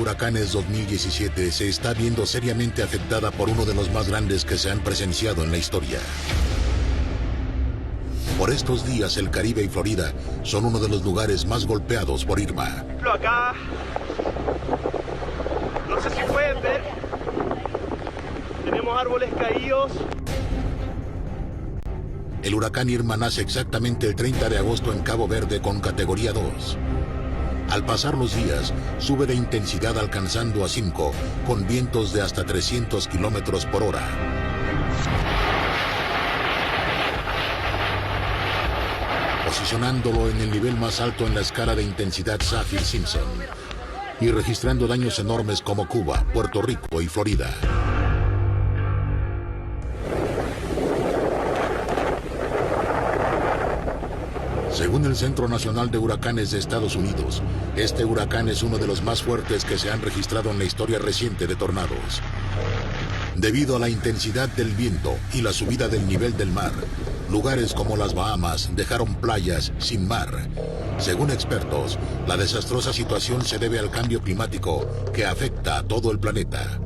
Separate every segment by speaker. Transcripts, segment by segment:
Speaker 1: huracanes 2017 se está viendo seriamente afectada por uno de los más grandes que se han presenciado en la historia. Por estos días, el Caribe y Florida son uno de los lugares más golpeados por Irma.
Speaker 2: Acá, no sé si pueden ver, tenemos árboles caídos.
Speaker 1: El huracán Irma nace exactamente el 30 de agosto en Cabo Verde con categoría 2. Al pasar los días, sube de intensidad alcanzando a 5, con vientos de hasta 300 kilómetros por hora. Posicionándolo en el nivel más alto en la escala de intensidad Saffir-Simpson y registrando daños enormes como Cuba, Puerto Rico y Florida. Según el Centro Nacional de Huracanes de Estados Unidos, este huracán es uno de los más fuertes que se han registrado en la historia reciente de tornados. Debido a la intensidad del viento y la subida del nivel del mar, lugares como las Bahamas dejaron playas sin mar. Según expertos, la desastrosa situación se debe al cambio climático que afecta a todo el planeta.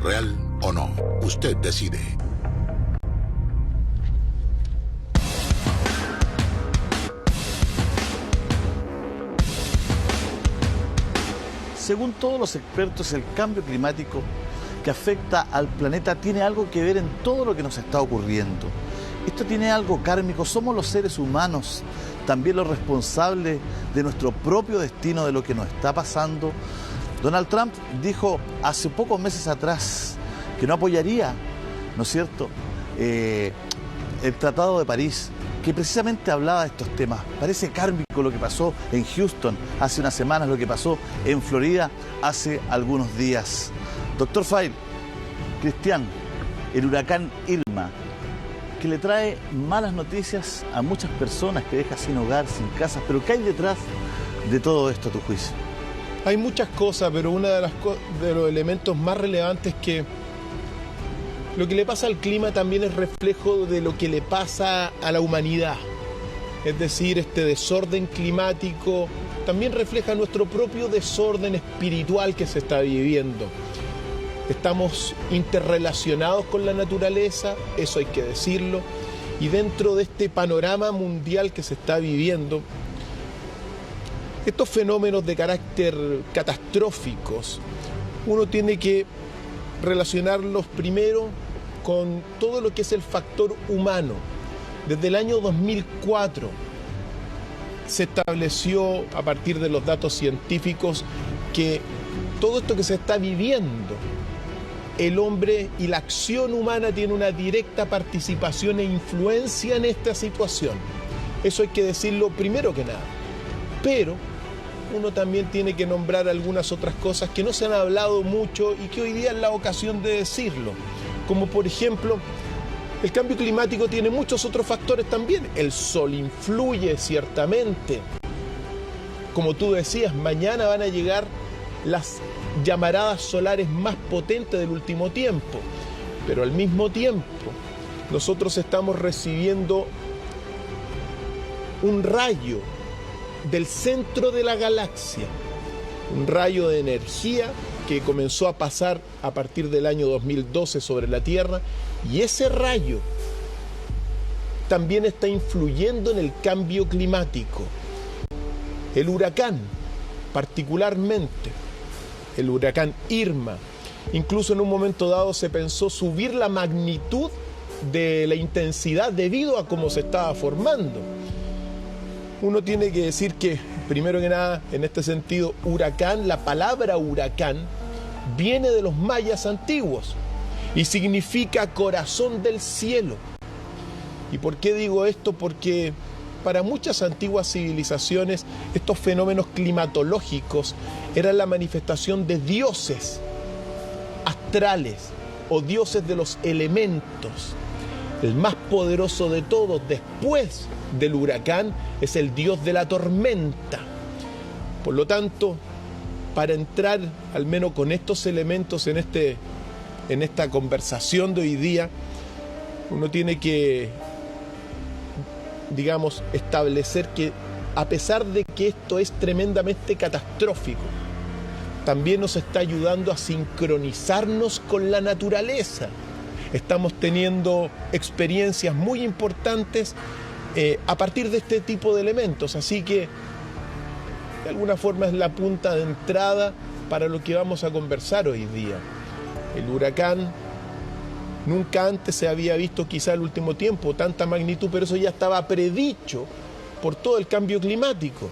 Speaker 1: ¿Real o no? Usted decide.
Speaker 3: Según todos los expertos, el cambio climático que afecta al planeta tiene algo que ver en todo lo que nos está ocurriendo. Esto tiene algo kármico, somos los seres humanos también los responsables de nuestro propio destino, de lo que nos está pasando. Donald Trump dijo hace pocos meses atrás que no apoyaría, ¿no es cierto?, el Tratado de París, que precisamente hablaba de estos temas. Parece kármico lo que pasó en Houston hace unas semanas, lo que pasó en Florida hace algunos días. Doctor File, Cristian, el huracán Irma, que le trae malas noticias a muchas personas, que deja sin hogar, sin casas, pero ¿qué hay detrás de todo esto, a tu juicio?
Speaker 4: Hay muchas cosas, pero uno de los elementos más relevantes es que lo que le pasa al clima también es reflejo de lo que le pasa a la humanidad. Es decir, este desorden climático también refleja nuestro propio desorden espiritual que se está viviendo. Estamos interrelacionados con la naturaleza, eso hay que decirlo, y dentro de este panorama mundial que se está viviendo, estos fenómenos de carácter catastróficos, uno tiene que relacionarlos primero con todo lo que es el factor humano. Desde el año 2004 se estableció, a partir de los datos científicos, que todo esto que se está viviendo, el hombre y la acción humana tiene una directa participación e influencia en esta situación. Eso hay que decirlo primero que nada. Pero uno también tiene que nombrar algunas otras cosas que no se han hablado mucho y que hoy día es la ocasión de decirlo. Como por ejemplo, el cambio climático tiene muchos otros factores también. El sol influye ciertamente. Como tú decías, mañana van a llegar las llamaradas solares más potentes del último tiempo. Pero al mismo tiempo, nosotros estamos recibiendo un rayo del centro de la galaxia, un rayo de energía que comenzó a pasar a partir del año 2012 sobre la Tierra, y ese rayo también está influyendo en el cambio climático. El huracán, particularmente el huracán Irma, incluso en un momento dado se pensó subir la magnitud de la intensidad debido a cómo se estaba formando. Uno tiene que decir que, primero que nada, en este sentido, huracán, la palabra huracán, viene de los mayas antiguos y significa corazón del cielo. ¿Y por qué digo esto? Porque para muchas antiguas civilizaciones estos fenómenos climatológicos eran la manifestación de dioses astrales o dioses de los elementos. El más poderoso de todos, después del huracán, es el dios de la tormenta. Por lo tanto, para entrar al menos con estos elementos en esta conversación de hoy día, uno tiene que, digamos, establecer que a pesar de que esto es tremendamente catastrófico, también nos está ayudando a sincronizarnos con la naturaleza. Estamos teniendo experiencias muy importantes a partir de este tipo de elementos, así que de alguna forma es la punta de entrada para lo que vamos a conversar hoy día. El huracán nunca antes se había visto, quizá el último tiempo, tanta magnitud, pero eso ya estaba predicho por todo el cambio climático.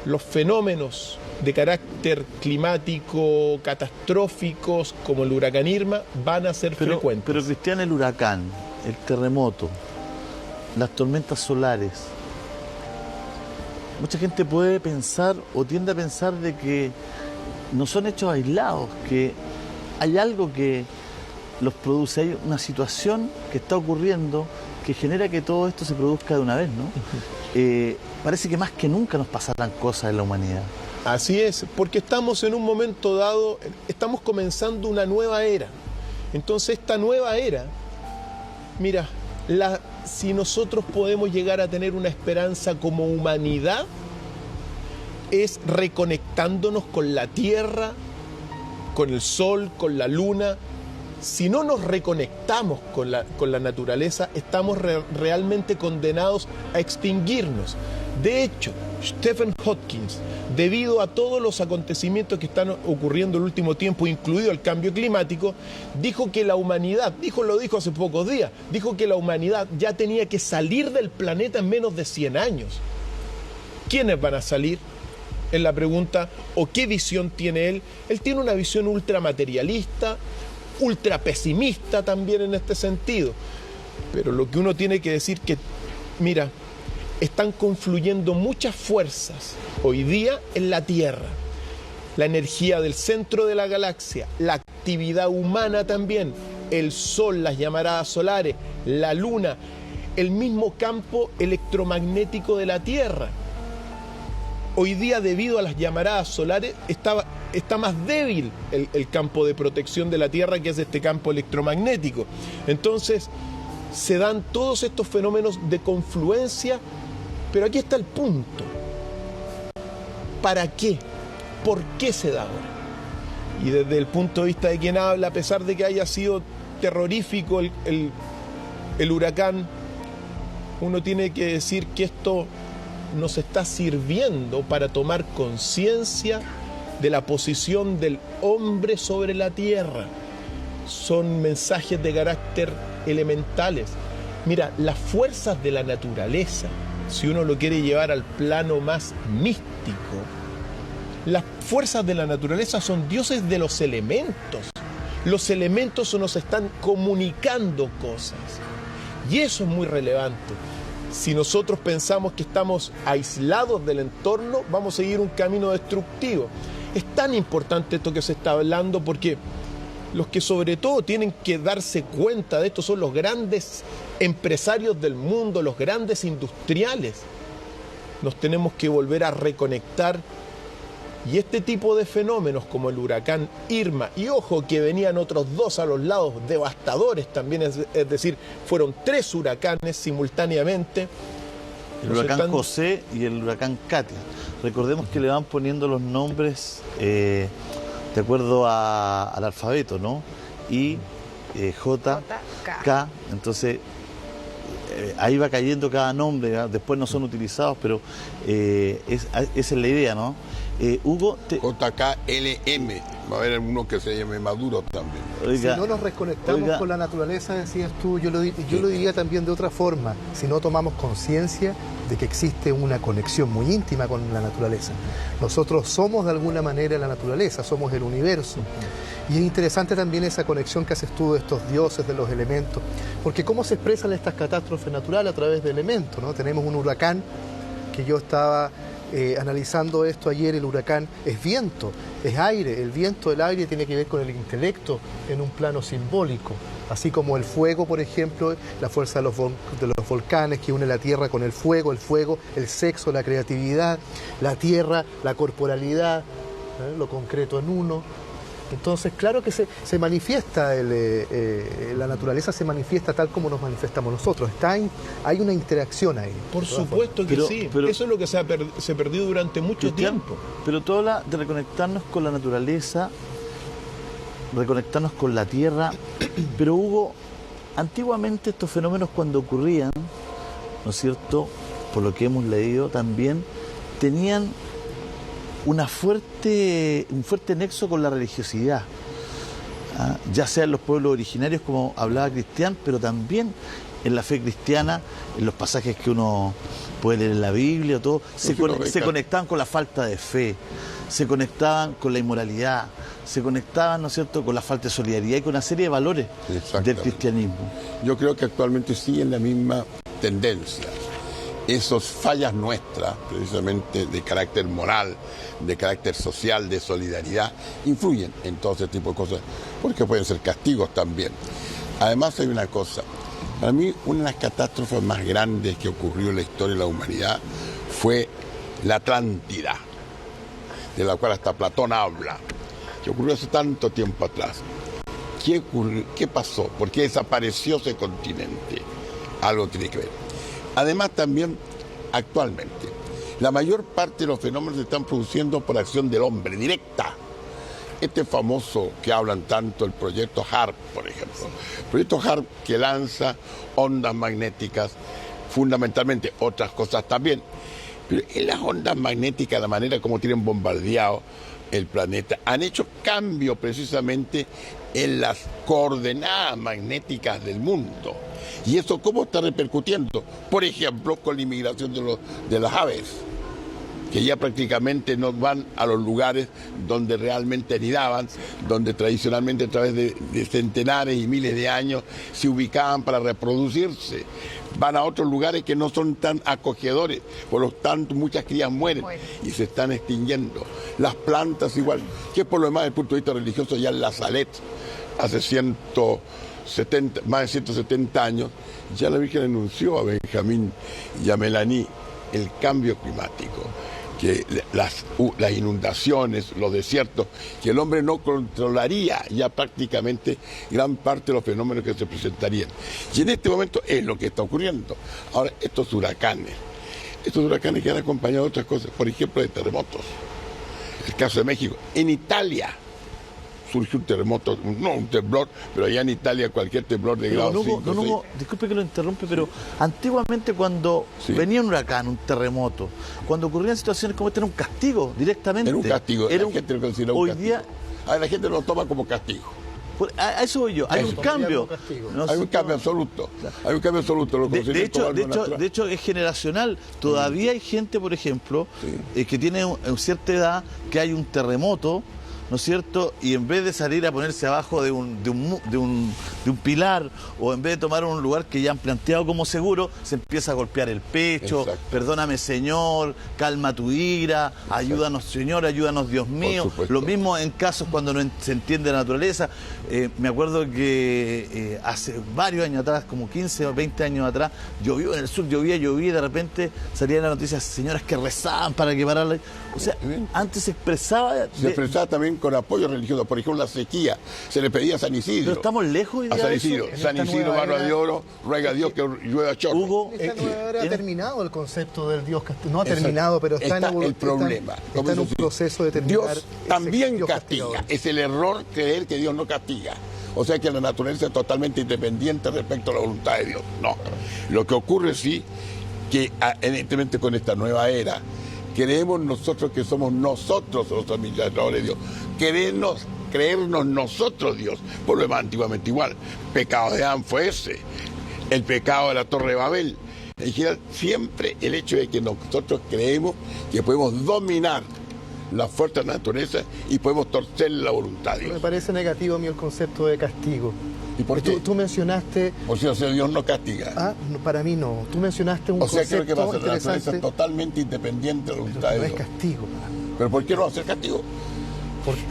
Speaker 4: Los fenómenos de carácter climático catastróficos como el huracán Irma van a ser frecuentes.
Speaker 3: Pero Cristian, el huracán, el terremoto, las tormentas solares, mucha gente puede pensar o tiende a pensar de que no son hechos aislados, que hay algo que los produce, hay una situación que está ocurriendo que genera que todo esto se produzca de una vez, ¿no? Parece que más que nunca nos pasarán cosas en la humanidad.
Speaker 4: Así es, porque estamos en un momento dado, estamos comenzando una nueva era. Entonces esta nueva era, mira, si nosotros podemos llegar a tener una esperanza como humanidad, es reconectándonos con la tierra, con el sol, con la luna. Si no nos reconectamos con la naturaleza, estamos realmente condenados a extinguirnos. De hecho, Stephen Hawking, debido a todos los acontecimientos que están ocurriendo en el último tiempo, incluido el cambio climático, dijo que la humanidad, lo dijo hace pocos días, dijo que la humanidad ya tenía que salir del planeta en menos de 100 años. ¿Quiénes van a salir? Es la pregunta. ¿O qué visión tiene él? Él tiene una visión ultramaterialista, ultra pesimista también en este sentido. Pero lo que uno tiene que decir que, mira, están confluyendo muchas fuerzas hoy día en la Tierra. La energía del centro de la galaxia, la actividad humana también, el Sol, las llamaradas solares, la Luna, el mismo campo electromagnético de la Tierra. Hoy día, debido a las llamaradas solares, está más débil el campo de protección de la Tierra, que es este campo electromagnético. Entonces, se dan todos estos fenómenos de confluencia, pero aquí está el punto. ¿Para qué? ¿Por qué se da ahora? Y desde el punto de vista de quien habla, a pesar de que haya sido terrorífico el huracán, uno tiene que decir que esto nos está sirviendo para tomar conciencia de la posición del hombre sobre la tierra. Son mensajes de carácter elementales. Mira, las fuerzas de la naturaleza, si uno lo quiere llevar al plano más místico, las fuerzas de la naturaleza son dioses de los elementos. Los elementos nos están comunicando cosas. Y eso es muy relevante. Si nosotros pensamos que estamos aislados del entorno, vamos a seguir un camino destructivo. Es tan importante esto que se está hablando porque los que sobre todo tienen que darse cuenta de esto son los grandes empresarios del mundo, los grandes industriales. Nos tenemos que volver a reconectar. Y este tipo de fenómenos como el huracán Irma, y ojo que venían otros dos a los lados devastadores también, es decir, fueron 3 huracanes simultáneamente.
Speaker 3: El huracán José y el huracán Katia. Recordemos que le van poniendo los nombres de acuerdo al alfabeto, ¿no? I, J, K. Entonces, ahí va cayendo cada nombre, ¿verdad? Después no son utilizados, pero esa es la idea, ¿no? Hugo...
Speaker 5: JKLM. Va a haber alguno que se llame Maduro también.
Speaker 3: Oiga,
Speaker 6: si no nos reconectamos con la naturaleza, decías tú, yo lo diría también de otra forma, si no tomamos conciencia de que existe una conexión muy íntima con la naturaleza. Nosotros somos de alguna manera la naturaleza, somos el universo. Y es interesante también esa conexión que haces tú de estos dioses, de los elementos, porque cómo se expresan estas catástrofes naturales a través de elementos, ¿no? Tenemos un huracán, que yo estaba analizando esto ayer. El huracán es viento, es aire. El viento, el aire tiene que ver con el intelecto en un plano simbólico. Así como el fuego, por ejemplo, la fuerza de los volcanes que une la tierra con el fuego, el sexo, la creatividad, la tierra, la corporalidad, lo concreto en uno. Entonces, claro que se manifiesta, la naturaleza se manifiesta tal como nos manifestamos nosotros. Hay una interacción ahí.
Speaker 4: Por supuesto que sí.
Speaker 3: Pero
Speaker 4: eso es lo que se perdió durante mucho tiempo.
Speaker 3: Pero tú hablas de reconectarnos con la naturaleza, reconectarnos con la tierra, pero Hugo, antiguamente estos fenómenos cuando ocurrían, ¿no es cierto?, por lo que hemos leído también, tenían un fuerte nexo con la religiosidad, ya sea en los pueblos originarios, como hablaba Cristian, pero también en la fe cristiana, en los pasajes que uno puede leer en la Biblia, todo, se conectaban con la falta de fe, se conectaban con la inmoralidad, se conectaban, ¿no es cierto?, con la falta de solidaridad y con una serie de valores del cristianismo.
Speaker 5: Yo creo que actualmente siguen la misma tendencia. Esas fallas nuestras, precisamente de carácter moral, de carácter social, de solidaridad, influyen en todo ese tipo de cosas, porque pueden ser castigos también. Además hay una cosa, para mí una de las catástrofes más grandes que ocurrió en la historia de la humanidad fue la Atlántida, de la cual hasta Platón habla, que ocurrió hace tanto tiempo atrás. ¿Qué pasó? ¿Por qué desapareció ese continente? Algo tiene que ver. Además también, actualmente, la mayor parte de los fenómenos se están produciendo por acción del hombre, directa. Este famoso que hablan tanto, el proyecto HAARP, por ejemplo. El proyecto HAARP que lanza ondas magnéticas, fundamentalmente, otras cosas también. Pero en las ondas magnéticas, la manera como tienen bombardeado el planeta, han hecho cambio precisamente en las coordenadas magnéticas del mundo. ¿Y eso cómo está repercutiendo? Por ejemplo, con la inmigración de las aves, que ya prácticamente no van a los lugares donde realmente anidaban, donde tradicionalmente a través de centenares y miles de años se ubicaban para reproducirse. Van a otros lugares que no son tan acogedores, por lo tanto muchas crías mueren y se están extinguiendo. Las plantas igual, que por lo demás desde el punto de vista religioso ya en la Salet, hace más de 170 años, ya la Virgen anunció a Benjamín y a Melanie el cambio climático, que las inundaciones, los desiertos, que el hombre no controlaría ya prácticamente gran parte de los fenómenos que se presentarían. Y en este momento es lo que está ocurriendo. Ahora, estos huracanes que han acompañado otras cosas, por ejemplo, de terremotos. El caso de México. En Italia surgió un terremoto, no un temblor, pero allá en Italia cualquier temblor de grado 5.
Speaker 3: Don Hugo, disculpe que lo interrumpe, pero antiguamente cuando venía un huracán, un terremoto, cuando ocurrían situaciones como esta, era un castigo directamente.
Speaker 5: Era un castigo, la gente lo considera un castigo. La gente lo toma como castigo.
Speaker 3: A eso voy yo, hay un cambio.
Speaker 5: Hay un cambio absoluto. Hay un cambio absoluto.
Speaker 3: De hecho, es generacional. Todavía hay gente, por ejemplo, que tiene cierta edad, que hay un terremoto, ¿no es cierto? Y en vez de salir a ponerse abajo de un pilar, o en vez de tomar un lugar que ya han planteado como seguro, se empieza a golpear el pecho. Exacto. Perdóname, Señor, calma tu ira, ayúdanos, Señor, ayúdanos, Dios mío. Lo mismo en casos cuando no se entiende la naturaleza. Me acuerdo que hace varios años atrás, como 15 o 20 años atrás, llovió en el sur, llovía, y de repente salían las noticias, señoras que rezaban para que parara. O sea, antes se expresaba...
Speaker 5: Se expresaba también con apoyo religioso, por ejemplo la sequía, se le pedía a San Isidro.
Speaker 3: Pero estamos lejos de
Speaker 5: San Isidro, barba de oro, ruega a Dios que llueva chorro.
Speaker 6: Hugo, esta nueva era ha terminado el concepto del Dios castigo. No ha terminado, pero está en
Speaker 5: el problema.
Speaker 6: Está en un proceso de terminar.
Speaker 5: Dios también castiga. Es el error creer que Dios no castiga. O sea que la naturaleza es totalmente independiente respecto a la voluntad de Dios. No. Lo que ocurre sí, que evidentemente con esta nueva era, creemos nosotros que somos nosotros los administradores de Dios. Creernos nosotros Dios. Por lo demás, antiguamente igual. El pecado de Adán fue ese. El pecado de la Torre de Babel. En general, siempre el hecho de que nosotros creemos que podemos dominar la fuerza de la naturaleza y podemos torcer la voluntad de Dios.
Speaker 6: Me parece negativo a mí el concepto de castigo.
Speaker 5: ¿Y por qué?
Speaker 6: Tú mencionaste...
Speaker 5: O sea, Dios no castiga.
Speaker 6: No, para mí no. Tú mencionaste un concepto
Speaker 5: creo que va a ser la
Speaker 6: interesante.
Speaker 5: naturaleza totalmente independiente de la voluntad de Dios.
Speaker 6: No es castigo.
Speaker 5: ¿Pero por qué no va a ser castigo?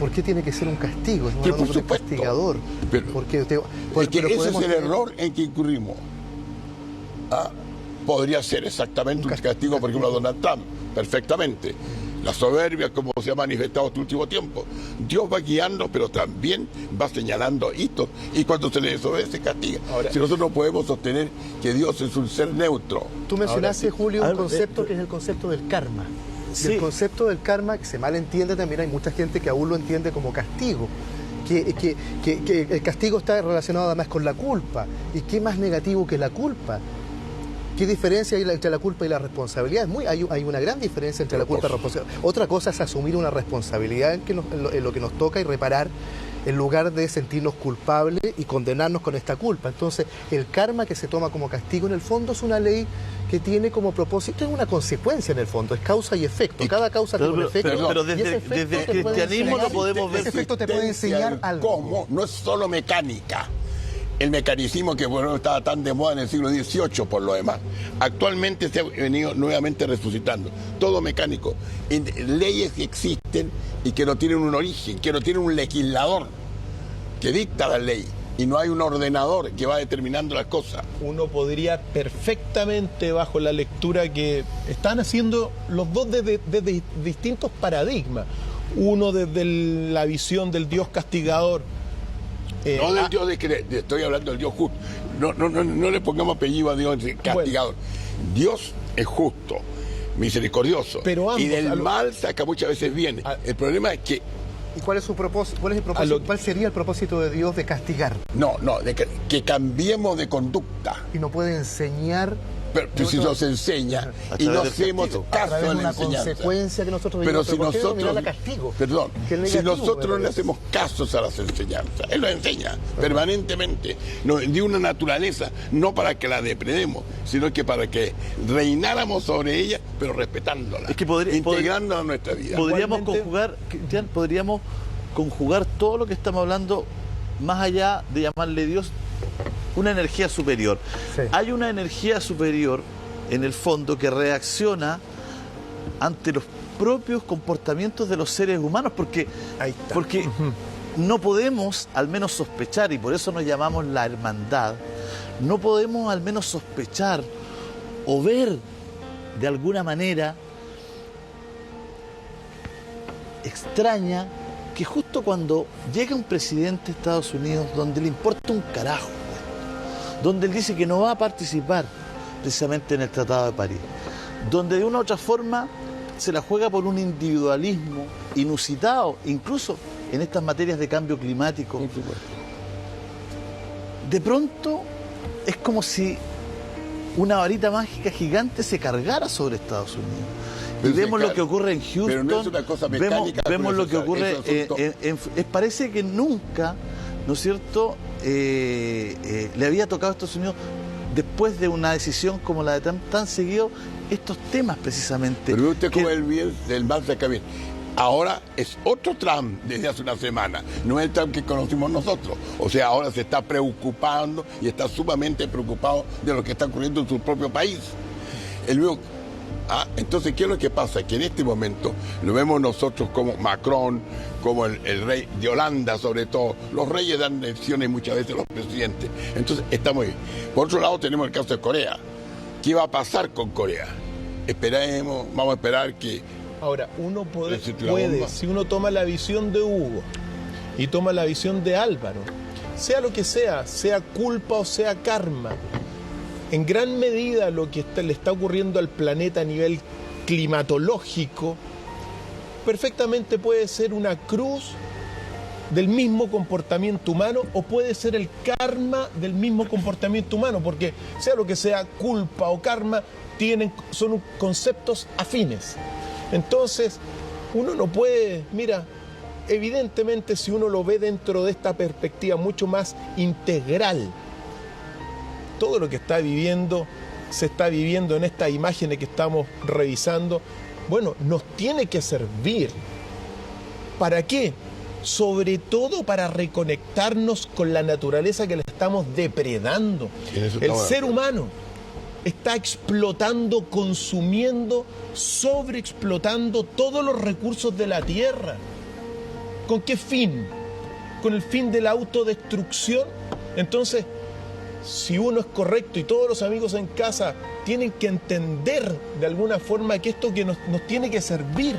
Speaker 6: ¿Por qué tiene que ser un castigo?
Speaker 5: Que por supuesto.
Speaker 6: Castigador.
Speaker 5: Pero ese es el error en que incurrimos. Podría ser exactamente un castigo, por ejemplo, a Donald Trump, perfectamente. La soberbia, como se ha manifestado este último tiempo. Dios va guiando, pero también va señalando hitos. Y cuando se le desobedece, castiga.
Speaker 4: Ahora,
Speaker 5: si nosotros no podemos sostener que Dios es un ser neutro.
Speaker 6: Tú mencionaste,
Speaker 4: Ahora sí.
Speaker 6: Julio, un
Speaker 3: A ver,
Speaker 6: concepto que es el concepto del karma.
Speaker 3: Sí.
Speaker 6: El concepto del karma, que se malentiende también, hay mucha gente que aún lo entiende como castigo. Que el castigo está relacionado además con la culpa. ¿Y qué más negativo que la culpa? ¿Qué diferencia hay entre la culpa y la responsabilidad? Hay una gran diferencia entre la culpa y la responsabilidad. Otra cosa es asumir una responsabilidad en lo que nos toca y reparar, en lugar de sentirnos culpables y condenarnos con esta culpa. Entonces, el karma que se toma como castigo, en el fondo, es una ley que tiene como propósito, es una consecuencia en el fondo, es causa y efecto. Cada causa tiene un efecto.
Speaker 3: pero
Speaker 6: y ese
Speaker 3: desde
Speaker 6: efecto
Speaker 3: el
Speaker 6: te puede
Speaker 3: cristianismo
Speaker 6: enseñar-
Speaker 3: lo podemos ver.
Speaker 6: Ese efecto te puede enseñar algo.
Speaker 5: ¿Cómo? No es solo mecánica. El mecanicismo que bueno, estaba tan de moda en el siglo XVIII por lo demás. Actualmente se ha venido nuevamente resucitando. Todo mecánico. Leyes que existen y que no tienen un origen, que no tienen un legislador que dicta la ley. Y no hay un ordenador que va determinando las cosas.
Speaker 4: Uno podría perfectamente, bajo la lectura que están haciendo los dos desde distintos paradigmas. Uno desde la visión del Dios castigador.
Speaker 5: No del Dios estoy hablando del Dios justo. No le pongamos apellido a Dios castigador. Bueno. Dios es justo, misericordioso.
Speaker 4: Pero ambos,
Speaker 5: y del mal saca muchas veces bien. El problema es que...
Speaker 6: ¿Y cuál es su propósito? ¿Cuál sería el propósito de Dios de castigar?
Speaker 5: Que cambiemos de conducta.
Speaker 6: Y no puede enseñar.
Speaker 5: Pero si nos enseña y no hacemos caso a la enseñanza.
Speaker 6: Consecuencia que nosotros
Speaker 5: pero
Speaker 6: vivimos,
Speaker 5: si nosotros,
Speaker 6: castigo,
Speaker 5: perdón, si nosotros no le
Speaker 6: es.
Speaker 5: hacemos casos a las enseñanzas, Él lo enseña permanentemente, nos dio una naturaleza, no para que la depredemos, sino que para que reináramos sobre ella, pero respetándola,
Speaker 3: Es que
Speaker 5: integrándola a nuestra vida.
Speaker 3: Podríamos
Speaker 4: Igualmente-
Speaker 3: conjugar, Cristian, podríamos conjugar todo lo que estamos hablando, más allá de llamarle Dios, una energía superior.
Speaker 6: Sí.
Speaker 3: Hay una energía superior en el fondo que reacciona ante los propios comportamientos de los seres humanos, porque no podemos al menos sospechar, y por eso nos llamamos la hermandad, no podemos al menos sospechar o ver de alguna manera extraña que justo cuando llega un presidente de Estados Unidos donde le importa un carajo, donde él dice que no va a participar precisamente en el Tratado de París, donde de una u otra forma se la juega por un individualismo inusitado, incluso en estas materias de cambio climático, de pronto es como si una varita mágica gigante se cargara sobre Estados Unidos. Y
Speaker 5: Pero
Speaker 3: vemos lo que ocurre en Houston,
Speaker 5: pero no es una cosa mecánica,
Speaker 3: vemos lo que
Speaker 5: profesor,
Speaker 3: ocurre
Speaker 5: eso
Speaker 3: parece que nunca, ¿no es cierto?, le había tocado a Estados Unidos, después de una decisión como la de Trump, tan seguido estos temas precisamente.
Speaker 5: Pero ve usted cómo el bien del mal saca bien. Ahora es otro Trump desde hace una semana, no es el Trump que conocimos nosotros. O sea, ahora se está preocupando y está sumamente preocupado de lo que está ocurriendo en su propio país. Entonces, ¿qué es lo que pasa? Que en este momento lo vemos nosotros como Macron, como el rey de Holanda, sobre todo. Los reyes dan lecciones muchas veces a los presidentes. Entonces, está muy bien. Por otro lado, tenemos el caso de Corea. ¿Qué va a pasar con Corea? Vamos a esperar que...
Speaker 4: Ahora, uno puede,
Speaker 5: Decirte la bomba.
Speaker 4: si uno toma la visión de Hugo y toma la visión de Álvaro, sea lo que sea culpa o sea karma, en gran medida lo que le está ocurriendo al planeta a nivel climatológico, perfectamente puede ser una cruz del mismo comportamiento humano o puede ser el karma del mismo comportamiento humano, porque sea lo que sea, culpa o karma son conceptos afines. Entonces, uno no puede, evidentemente si uno lo ve dentro de esta perspectiva mucho más integral, todo lo que se está viviendo en estas imágenes que estamos revisando, nos tiene que servir. ¿Para qué? Sobre todo para reconectarnos con la naturaleza que le estamos depredando. El ser humano está explotando, consumiendo, sobreexplotando todos los recursos de la tierra. ¿Con qué fin? ¿Con el fin de la autodestrucción? Entonces, si uno es correcto y todos los amigos en casa tienen que entender de alguna forma que esto que nos tiene que servir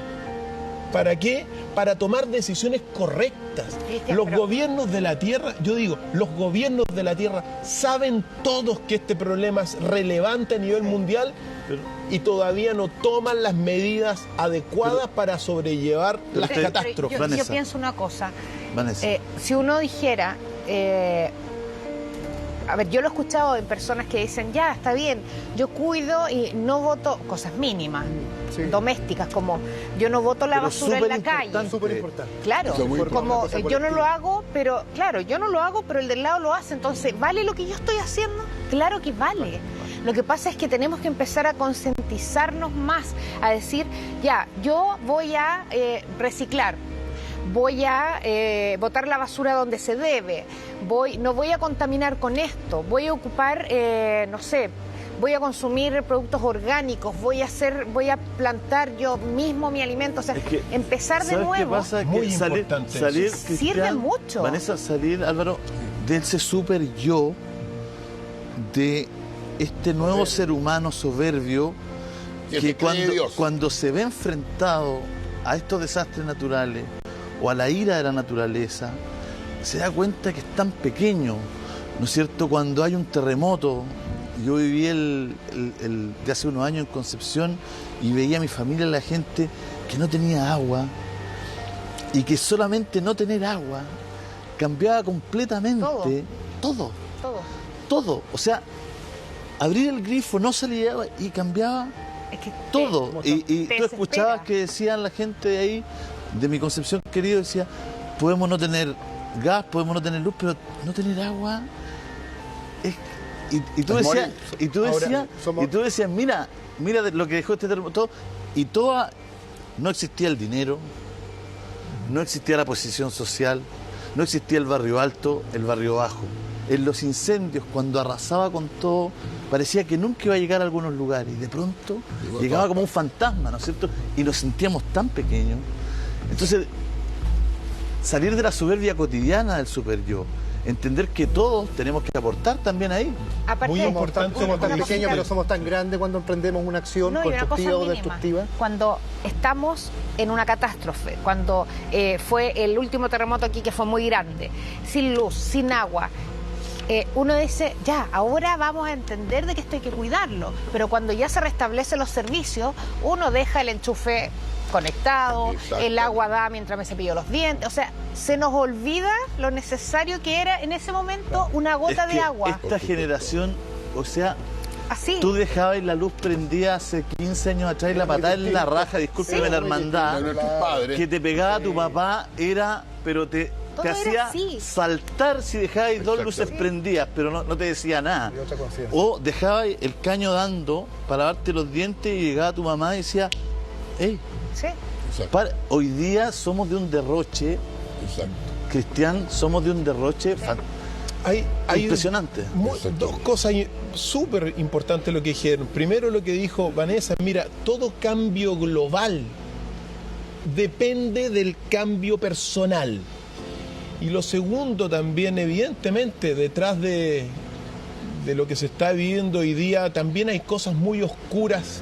Speaker 4: ¿Para qué? Para tomar decisiones correctas.
Speaker 7: Cristian,
Speaker 4: Los
Speaker 7: pero-
Speaker 4: gobiernos de la Tierra, yo digo, los gobiernos de la Tierra saben todos que este problema es relevante a nivel mundial y todavía no toman las medidas adecuadas para sobrellevar las
Speaker 3: pero- pero
Speaker 4: catástrofes.
Speaker 7: Yo
Speaker 3: Vanessa.
Speaker 7: pienso una cosa.
Speaker 3: Vanessa.
Speaker 7: Si uno dijera, a ver, yo lo he escuchado en personas que dicen, ya, está bien, yo cuido y no voto, cosas mínimas,
Speaker 6: Sí.
Speaker 7: domésticas, como yo no voto la
Speaker 3: Pero
Speaker 7: basura en la calle.
Speaker 6: Súper súper importante.
Speaker 7: Claro,
Speaker 5: Eso es muy
Speaker 7: como
Speaker 6: importante.
Speaker 7: yo no lo hago, pero claro, yo no lo hago, pero el del lado lo hace, entonces, ¿vale lo que yo estoy haciendo? Claro que vale. Lo que pasa es que tenemos que empezar a concientizarnos más, a decir, ya, yo voy a reciclar, voy a botar la basura donde se debe, no voy a contaminar con esto, voy a ocupar, no sé, voy a consumir productos orgánicos, voy a plantar yo mismo mi alimento, o sea,
Speaker 3: Es que,
Speaker 7: empezar de
Speaker 3: ¿sabes qué
Speaker 7: nuevo.
Speaker 3: pasa?
Speaker 4: Muy
Speaker 3: Que salir,
Speaker 4: importante
Speaker 3: salir,
Speaker 4: eso.
Speaker 3: Cristian,
Speaker 7: Sirve mucho.
Speaker 3: Vanessa, salir, Álvaro, de ese super yo, de este nuevo ser humano soberbio,
Speaker 5: Que se cree Dios.
Speaker 3: cuando se ve enfrentado a estos desastres naturales o a la ira de la naturaleza, se da cuenta que es tan pequeño, ¿no es cierto? Cuando hay un terremoto, yo viví de hace unos años en Concepción y veía a mi familia, la gente que no tenía agua y que solamente no tener agua cambiaba completamente todo. Todo. O sea, abrir el grifo, no salía agua y cambiaba
Speaker 7: Es que
Speaker 3: todo. Y
Speaker 7: te
Speaker 3: tú escuchabas
Speaker 7: desespera.
Speaker 3: que decían la gente de ahí, de mi Concepción querido, decía, podemos no tener gas, podemos no tener luz, pero no tener agua es... Y tú
Speaker 5: Es
Speaker 3: decías,
Speaker 5: morir.
Speaker 3: y tú
Speaker 6: Ahora,
Speaker 3: decías,
Speaker 6: somos-
Speaker 3: y tú decías, mira de lo que dejó este terremoto, y no existía el dinero, no existía la posición social, no existía el barrio alto, el barrio bajo. En los incendios, cuando arrasaba con todo, parecía que nunca iba a llegar a algunos lugares. Y de pronto llegaba como un fantasma, ¿no es cierto? Y nos sentíamos tan pequeños. Entonces, salir de la soberbia cotidiana del super yo, entender que todos tenemos que aportar también ahí.
Speaker 7: Aparte,
Speaker 4: Muy importante
Speaker 6: Somos tan
Speaker 7: una
Speaker 6: pequeños,
Speaker 7: cosita-
Speaker 6: pero somos tan grandes cuando emprendemos una acción
Speaker 7: No, y una cosa
Speaker 6: constructiva o
Speaker 7: mínima.
Speaker 6: destructiva.
Speaker 7: Cuando estamos en una catástrofe, cuando fue el último terremoto aquí que fue muy grande, sin luz, sin agua, uno dice, ya, ahora vamos a entender de que esto hay que cuidarlo. Pero cuando ya se restablecen los servicios, uno deja el enchufe conectado,
Speaker 5: Exacto.
Speaker 7: el agua da mientras me cepillo los dientes. O sea, se nos olvida lo necesario que era en ese momento una gota
Speaker 3: Es
Speaker 7: de
Speaker 3: que
Speaker 7: agua.
Speaker 3: Esta generación, o sea,
Speaker 7: Así.
Speaker 3: tú dejabas la luz prendida hace 15 años atrás y la patada en la raja, discúlpeme
Speaker 7: Sí.
Speaker 3: la hermandad,
Speaker 5: De nuestros padres.
Speaker 3: que te pegaba tu papá pero te
Speaker 7: Todo era
Speaker 3: hacía
Speaker 7: así.
Speaker 3: saltar si dejabas dos luces
Speaker 5: Sí.
Speaker 3: prendidas, pero no te decía nada.
Speaker 6: Y otra conciencia.
Speaker 3: O dejabas el caño dando para lavarte los dientes y llegaba tu mamá y decía, hey,
Speaker 7: Sí.
Speaker 5: Exacto.
Speaker 3: hoy día somos de un derroche,
Speaker 5: Exacto.
Speaker 3: Cristian, somos de un derroche
Speaker 4: Hay
Speaker 3: impresionante.
Speaker 4: dos cosas súper importantes lo que dijeron. Primero lo que dijo Vanessa, mira, todo cambio global depende del cambio personal. Y lo segundo también, evidentemente, detrás de lo que se está viviendo hoy día, también hay cosas muy oscuras,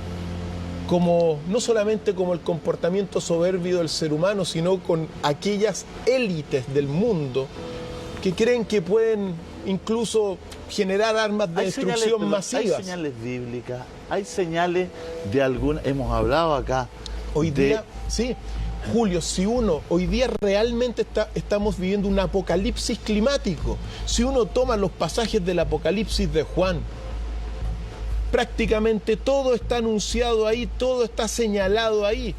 Speaker 4: como no solamente como el comportamiento soberbio del ser humano, sino con aquellas élites del mundo que creen que pueden incluso generar armas de destrucción
Speaker 3: Hay
Speaker 4: masivas.
Speaker 3: señales bíblicas, hay señales de alguna, hemos hablado acá.
Speaker 4: Hoy
Speaker 3: de-
Speaker 4: día, sí, Julio, si uno, hoy día realmente estamos viviendo un apocalipsis climático. Si uno toma los pasajes del Apocalipsis de Juan, prácticamente todo está anunciado ahí, todo está señalado ahí.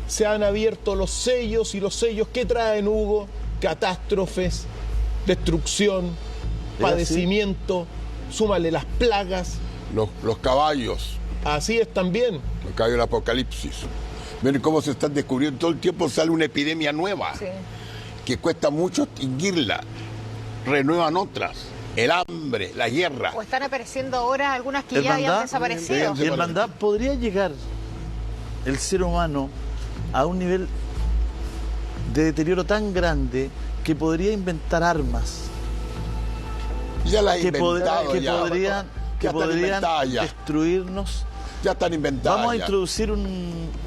Speaker 4: Se han abierto los sellos, y los sellos, ¿qué traen, Hugo? Catástrofes, destrucción,
Speaker 3: así?
Speaker 4: padecimiento, súmale las plagas.
Speaker 5: Los caballos,
Speaker 4: Así es también.
Speaker 5: los caballos del Apocalipsis. Miren cómo se están descubriendo. Todo el tiempo sale una epidemia nueva
Speaker 7: Sí.
Speaker 5: que cuesta mucho extinguirla. Renuevan otras. El hambre, la guerra.
Speaker 7: O están apareciendo ahora algunas que ya
Speaker 3: Hermandad,
Speaker 7: hayan desaparecido.
Speaker 3: Y hermandad, ¿podría llegar el ser humano a un nivel de deterioro tan grande que podría inventar armas
Speaker 5: Ya la he
Speaker 3: que
Speaker 5: inventado.
Speaker 3: podrían
Speaker 5: Ya están inventadas ya.
Speaker 3: destruirnos
Speaker 5: Ya están inventadas.
Speaker 3: Vamos a
Speaker 5: ya.
Speaker 3: introducir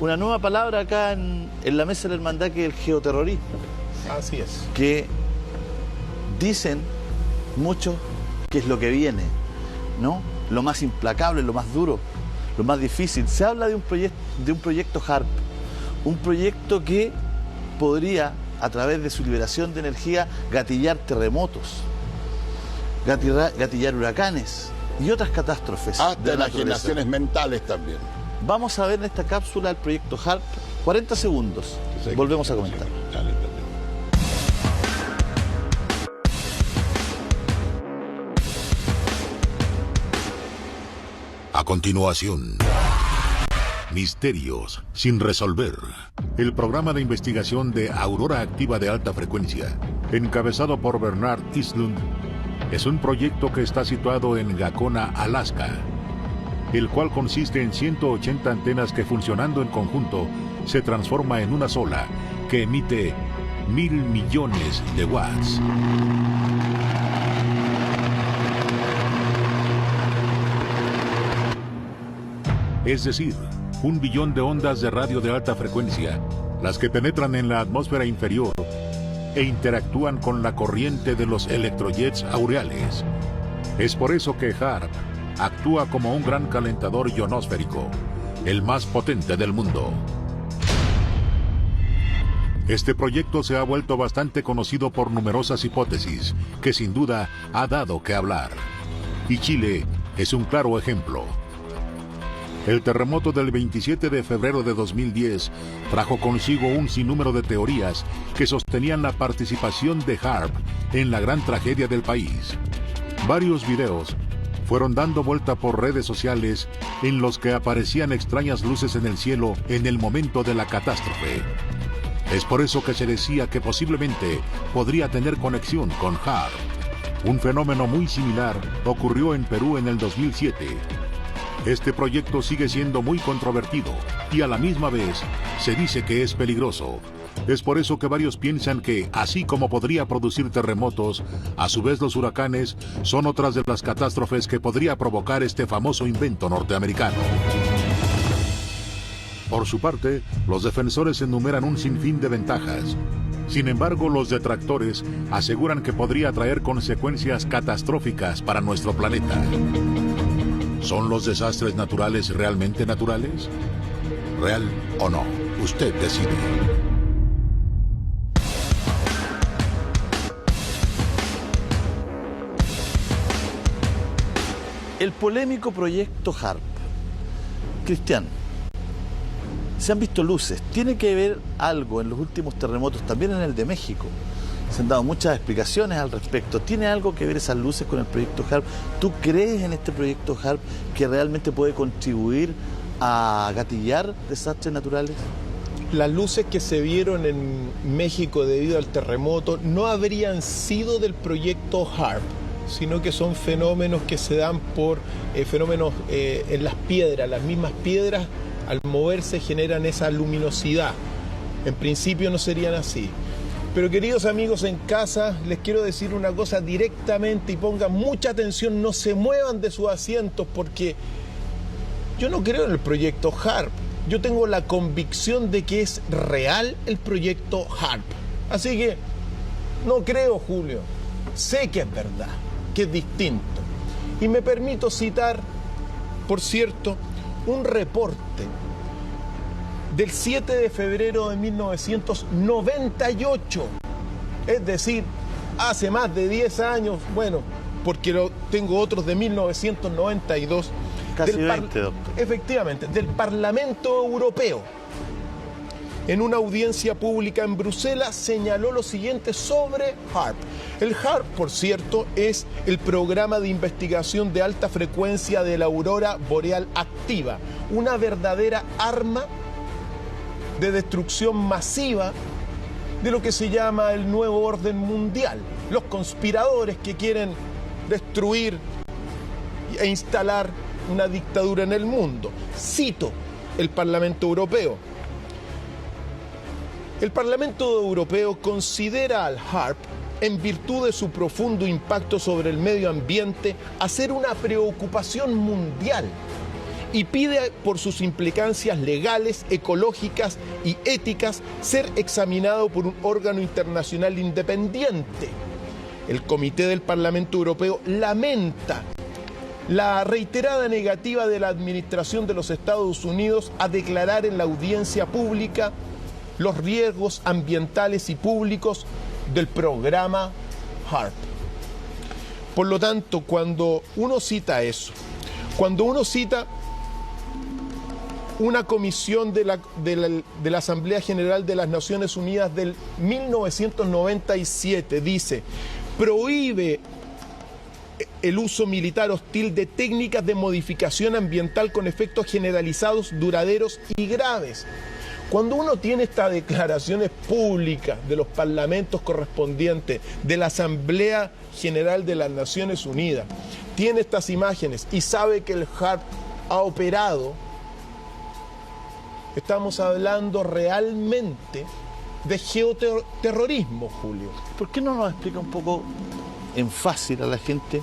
Speaker 3: una nueva palabra acá en la mesa de la hermandad, que es el geoterrorismo,
Speaker 4: Así es.
Speaker 3: que dicen muchos que es lo que viene, ¿no? Lo más implacable, lo más duro, lo más difícil. Se habla de un proyecto HAARP, un proyecto que podría, a través de su liberación de energía, gatillar terremotos, gatillar huracanes y otras catástrofes.
Speaker 5: Hasta
Speaker 3: de la naturaleza.
Speaker 5: enajenaciones mentales también.
Speaker 3: Vamos a ver en esta cápsula el proyecto HAARP. 40 segundos. Volvemos a comentar.
Speaker 5: Dale, dale.
Speaker 1: A continuación, Misterios sin resolver. El programa de investigación de Aurora Activa de Alta Frecuencia, encabezado por Bernard Eastlund, es un proyecto que está situado en Gacona, Alaska, el cual consiste en 180 antenas que, funcionando en conjunto, se transforma en una sola, que emite 1.000 millones de watts. Es decir, 1 billón de ondas de radio de alta frecuencia, las que penetran en la atmósfera inferior e interactúan con la corriente de los electrojets aureales. Es por eso que HAARP actúa como un gran calentador ionosférico, el más potente del mundo. Este proyecto se ha vuelto bastante conocido por numerosas hipótesis, que sin duda ha dado que hablar. Y Chile es un claro ejemplo. El terremoto del 27 de febrero de 2010 trajo consigo un sinnúmero de teorías que sostenían la participación de HAARP en la gran tragedia del país. Varios videos fueron dando vuelta por redes sociales en los que aparecían extrañas luces en el cielo en el momento de la catástrofe. Es por eso que se decía que posiblemente podría tener conexión con HAARP. Un fenómeno muy similar ocurrió en Perú en el 2007. Este proyecto sigue siendo muy controvertido y a la misma vez se dice que es peligroso. Es por eso que varios piensan que, así como podría producir terremotos, a su vez los huracanes son otras de las catástrofes que podría provocar este famoso invento norteamericano. Por su parte, los defensores enumeran un sinfín de ventajas. Sin embargo, los detractores aseguran que podría traer consecuencias catastróficas para nuestro planeta. ¿Son los desastres naturales realmente naturales? ¿Real o no? Usted decide.
Speaker 3: El polémico proyecto HAARP. Cristian, se han visto luces. ¿Tiene que ver algo en los últimos terremotos, también en el de México? Se han dado muchas explicaciones al respecto. ¿Tiene algo que ver esas luces con el proyecto HAARP? ¿Tú crees en este proyecto HAARP que realmente puede contribuir a gatillar desastres naturales?
Speaker 4: Las luces que se vieron en México debido al terremoto no habrían sido del proyecto HAARP, sino que son fenómenos que se dan por fenómenos en las piedras. Las mismas piedras, al moverse, generan esa luminosidad. En principio no serían así. Pero queridos amigos en casa, les quiero decir una cosa directamente y pongan mucha atención, no se muevan de sus asientos porque yo no creo en el proyecto HAARP. Yo tengo la convicción de que es real el proyecto HAARP. Así que no creo, Julio. Sé que es verdad, que es distinto. Y me permito citar, por cierto, un reporte del 7 de febrero de 1998, es decir, hace más de 10 años, bueno, porque tengo otros de 1992.
Speaker 3: Casi 20, doctor.
Speaker 4: Efectivamente, del Parlamento Europeo. En una audiencia pública en Bruselas señaló lo siguiente sobre HAARP. El HAARP, por cierto, es el programa de investigación de alta frecuencia de la aurora boreal activa, una verdadera arma de destrucción masiva de lo que se llama el nuevo orden mundial. Los conspiradores que quieren destruir e instalar una dictadura en el mundo. Cito el Parlamento Europeo. El Parlamento Europeo considera al HAARP, en virtud de su profundo impacto sobre el medio ambiente, a ser una preocupación mundial y pide por sus implicancias legales, ecológicas y éticas ser examinado por un órgano internacional independiente. El Comité del Parlamento Europeo lamenta la reiterada negativa de la administración de los Estados Unidos a declarar en la audiencia pública los riesgos ambientales y públicos del programa HAARP. Por lo tanto, cuando uno cita eso, cuando uno cita una comisión de la Asamblea General de las Naciones Unidas del 1997, dice, prohíbe el uso militar hostil de técnicas de modificación ambiental con efectos generalizados, duraderos y graves. Cuando uno tiene estas declaraciones públicas de los parlamentos correspondientes, de la Asamblea General de las Naciones Unidas, tiene estas imágenes y sabe que el HAARP ha operado, estamos hablando realmente de geoterrorismo, Julio.
Speaker 3: ¿Por qué no nos explica un poco en fácil a la gente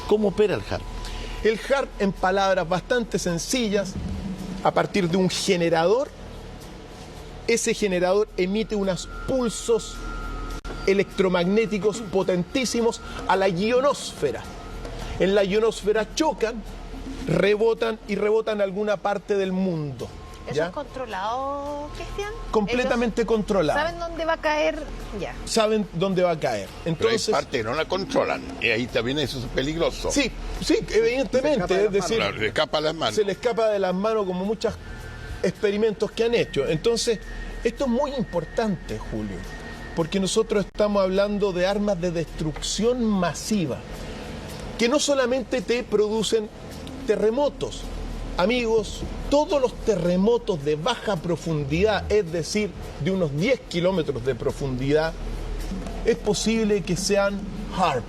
Speaker 3: cómo opera el HAARP?
Speaker 4: El HAARP, en palabras bastante sencillas, a partir de un generador, ese generador emite unos pulsos electromagnéticos potentísimos a la ionosfera. En la ionosfera chocan, rebotan y rebotan a alguna parte del mundo.
Speaker 7: ¿Eso
Speaker 4: ¿ya?
Speaker 7: es controlado, Cristian?
Speaker 4: Completamente controlado.
Speaker 7: ¿Saben dónde va a caer? Ya.
Speaker 4: Saben dónde va a caer. Entonces,
Speaker 5: pero hay parte que no la controlan. Y ahí también eso es peligroso.
Speaker 4: sí, evidentemente. Es decir,
Speaker 5: Claro, le escapa las manos.
Speaker 4: se le escapa de las manos como muchos experimentos que han hecho. Entonces, esto es muy importante, Julio, porque nosotros estamos hablando de armas de destrucción masiva, que no solamente te producen terremotos. Amigos, todos los terremotos de baja profundidad, es decir, de unos 10 kilómetros de profundidad, es posible que sean HAARP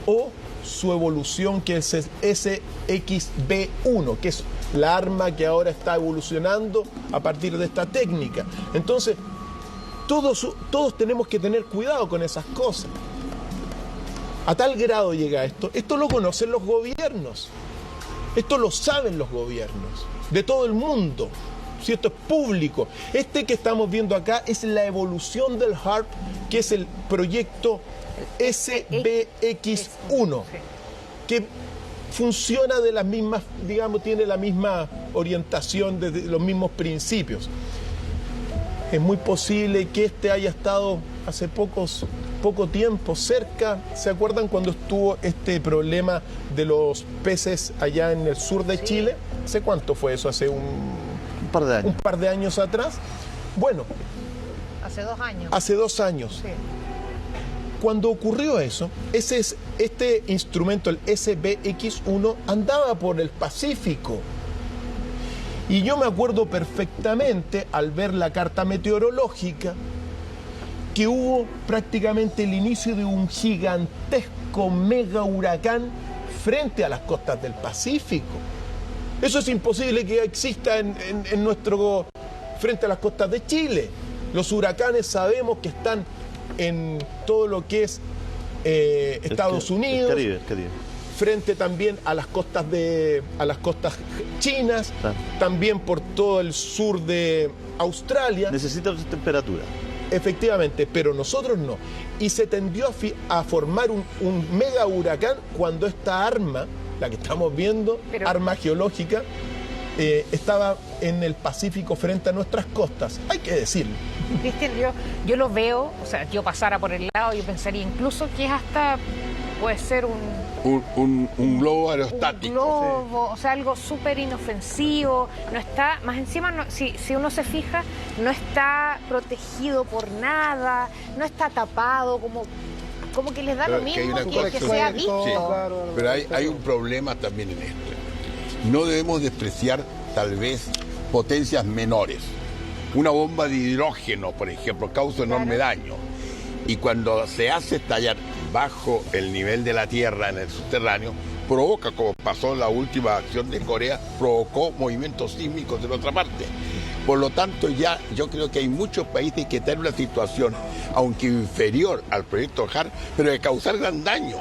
Speaker 4: o su evolución, que es SXB1, que es la arma que ahora está evolucionando a partir de esta técnica. Entonces, todos tenemos que tener cuidado con esas cosas. A tal grado llega esto. Esto lo conocen los gobiernos. Esto lo saben los gobiernos de todo el mundo. Si esto es público. Este que estamos viendo acá es la evolución del HAARP, que es el proyecto SBX1, que funciona de las mismas, digamos, tiene la misma orientación, de los mismos principios. Es muy posible que este haya estado hace poco tiempo cerca. ¿Se acuerdan cuando estuvo este problema de los peces allá en el sur de Chile? ¿Hace cuánto fue eso? ¿Hace un
Speaker 3: par de años?
Speaker 4: Un par de años atrás. Bueno.
Speaker 7: Hace 2 años.
Speaker 4: Hace 2 años.
Speaker 7: Sí.
Speaker 4: Cuando ocurrió eso, este instrumento, el SBX1, andaba por el Pacífico. Y yo me acuerdo perfectamente, al ver la carta meteorológica, que hubo prácticamente el inicio de un gigantesco mega huracán frente a las costas del Pacífico. Eso es imposible que exista frente a las costas de Chile. Los huracanes sabemos que están en todo lo que es Estados Unidos,
Speaker 3: el Caribe.
Speaker 4: Frente también a las costas chinas,
Speaker 3: Claro.
Speaker 4: También por todo el sur de Australia.
Speaker 3: Necesita otra temperatura.
Speaker 4: Efectivamente, pero nosotros no. Y se tendió a formar un mega huracán cuando esta arma, la que estamos viendo, arma geológica, estaba en el Pacífico frente a nuestras costas. Hay que decirlo.
Speaker 7: Cristian, yo lo veo, o sea, yo pasara por el lado, yo pensaría incluso que es hasta, puede ser
Speaker 5: un globo aerostático.
Speaker 7: Un globo, o sea, algo súper inofensivo. No está, más encima, si uno se fija, no está protegido por nada, no está tapado, como que les da lo mismo que sea visto.
Speaker 5: Sí, pero hay un problema también en esto. No debemos despreciar tal vez potencias menores. Una bomba de hidrógeno, por ejemplo, causa enorme daño. Y cuando se hace estallar bajo el nivel de la Tierra en el subterráneo, provoca, como pasó en la última acción de Corea, provocó movimientos sísmicos en otra parte. Por lo tanto, ya yo creo que hay muchos países que están en una situación, aunque inferior al proyecto HAARP, pero de causar gran daño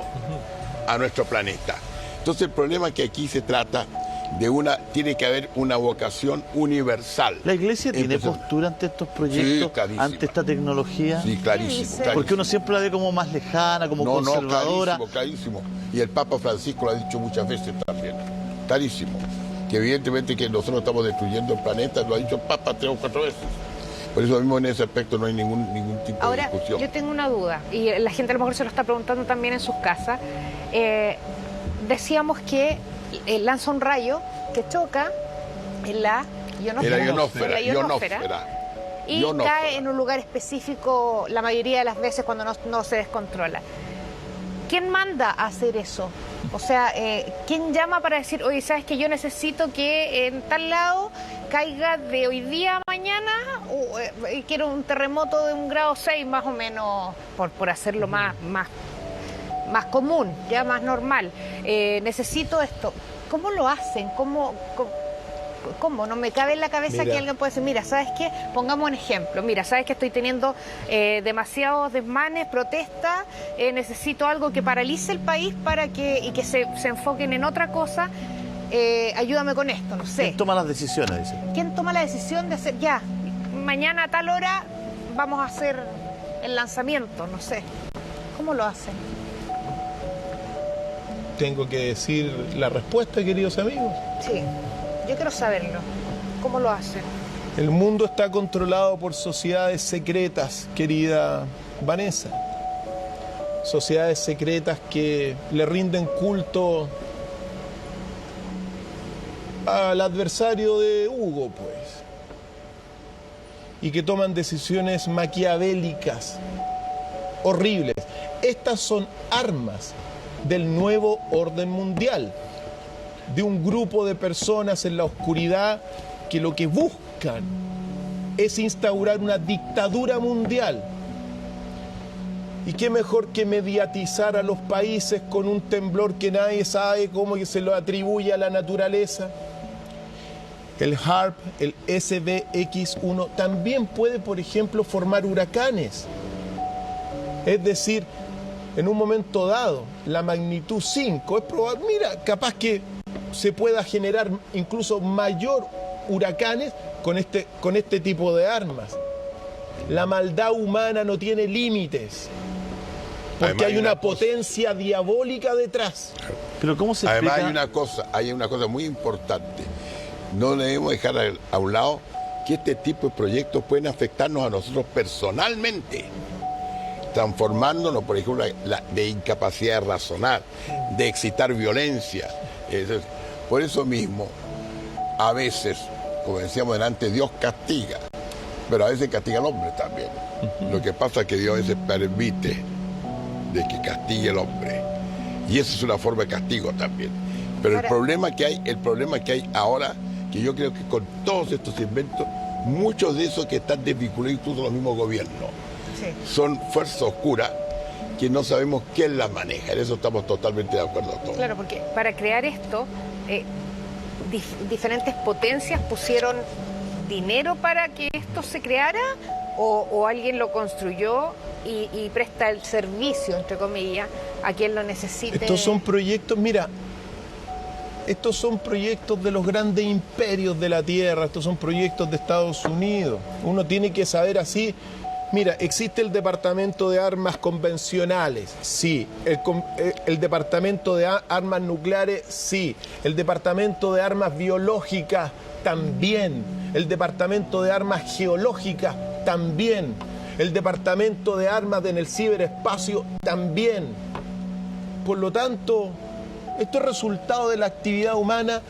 Speaker 5: a nuestro planeta. Entonces el problema que aquí se trata tiene que haber una vocación universal.
Speaker 3: ¿La Iglesia tiene
Speaker 5: Entonces,
Speaker 3: postura ante estos proyectos,
Speaker 5: clarísima.
Speaker 3: ante esta tecnología?
Speaker 5: Sí,
Speaker 7: ¿Qué
Speaker 5: clarísimo,
Speaker 7: dice?
Speaker 5: clarísimo.
Speaker 3: Porque uno siempre la ve como más lejana, como conservadora.
Speaker 5: Clarísimo. Y el Papa Francisco lo ha dicho muchas veces también. Clarísimo. Que evidentemente que nosotros estamos destruyendo el planeta, lo ha dicho el Papa 3 o 4 veces. Por eso mismo en ese aspecto no hay ningún tipo
Speaker 7: Ahora,
Speaker 5: de discusión.
Speaker 7: yo tengo una duda, y la gente a lo mejor se lo está preguntando también en sus casas. Decíamos que lanza un rayo que choca en la ionosfera, y cae en un lugar específico la mayoría de las veces cuando no se descontrola. ¿Quién manda a hacer eso? O sea, ¿quién llama para decir, oye, sabes que yo necesito que en tal lado caiga de hoy día a mañana, o quiero un terremoto de 1,6 grados más o menos, por hacerlo más común, ya más normal? Necesito esto. ¿Cómo lo hacen? ¿Cómo? No me cabe en la cabeza que alguien puede decir, mira, ¿sabes qué? Pongamos un ejemplo. Mira, ¿sabes que estoy teniendo demasiados desmanes, protestas? Necesito algo que paralice el país y que se enfoquen en otra cosa. Ayúdame con esto, no sé.
Speaker 3: ¿Quién toma las decisiones? Dice.
Speaker 7: ¿Quién toma la decisión de hacer, ya, mañana a tal hora vamos a hacer el lanzamiento? No sé. ¿Cómo lo hacen?
Speaker 4: Tengo que decir la respuesta, queridos amigos.
Speaker 7: Sí, yo quiero saberlo. ¿Cómo lo hacen?
Speaker 4: El mundo está controlado por sociedades secretas, querida Vanessa. Sociedades secretas que le rinden culto al adversario de Hugo, pues. Y que toman decisiones maquiavélicas, horribles. Estas son armas del nuevo orden mundial, de un grupo de personas en la oscuridad que lo que buscan es instaurar una dictadura mundial. Y qué mejor que mediatizar a los países con un temblor que nadie sabe cómo que se lo atribuye a la naturaleza. El HAARP, el SBX1, también puede, por ejemplo, formar huracanes. Es decir, en un momento dado, la magnitud 5 es probable, mira, capaz que se pueda generar incluso mayor huracanes con este tipo de armas. La maldad humana no tiene límites, porque
Speaker 5: Además,
Speaker 4: hay una potencia diabólica detrás.
Speaker 3: Pero ¿cómo se explica?
Speaker 5: Además hay una cosa muy importante. No debemos dejar a un lado que este tipo de proyectos pueden afectarnos a nosotros personalmente, transformándonos, por ejemplo, de incapacidad de razonar, de excitar violencia. Por eso mismo, a veces, como decíamos delante, Dios castiga, pero a veces castiga al hombre también. Lo que pasa es que Dios a veces permite de que castigue al hombre, y eso es una forma de castigo también. Pero el problema que hay ahora, que yo creo que con todos estos inventos, muchos de esos que están desvinculados incluso los mismos gobiernos, son fuerzas oscuras que no sabemos quién las maneja. En eso estamos totalmente de acuerdo todos.
Speaker 7: Claro, porque para crear esto, diferentes potencias pusieron dinero para que esto se creara, o alguien lo construyó y presta el servicio, entre comillas, a quien lo necesite.
Speaker 4: Estos son proyectos, mira, estos son proyectos de los grandes imperios de la Tierra, estos son proyectos de Estados Unidos. Uno tiene que saber así. Mira, existe el Departamento de Armas Convencionales, sí. El Departamento de Armas Nucleares, sí. El Departamento de Armas Biológicas, también. El Departamento de Armas Geológicas, también. El Departamento de Armas en el ciberespacio, también. Por lo tanto, esto es resultado de la actividad humana.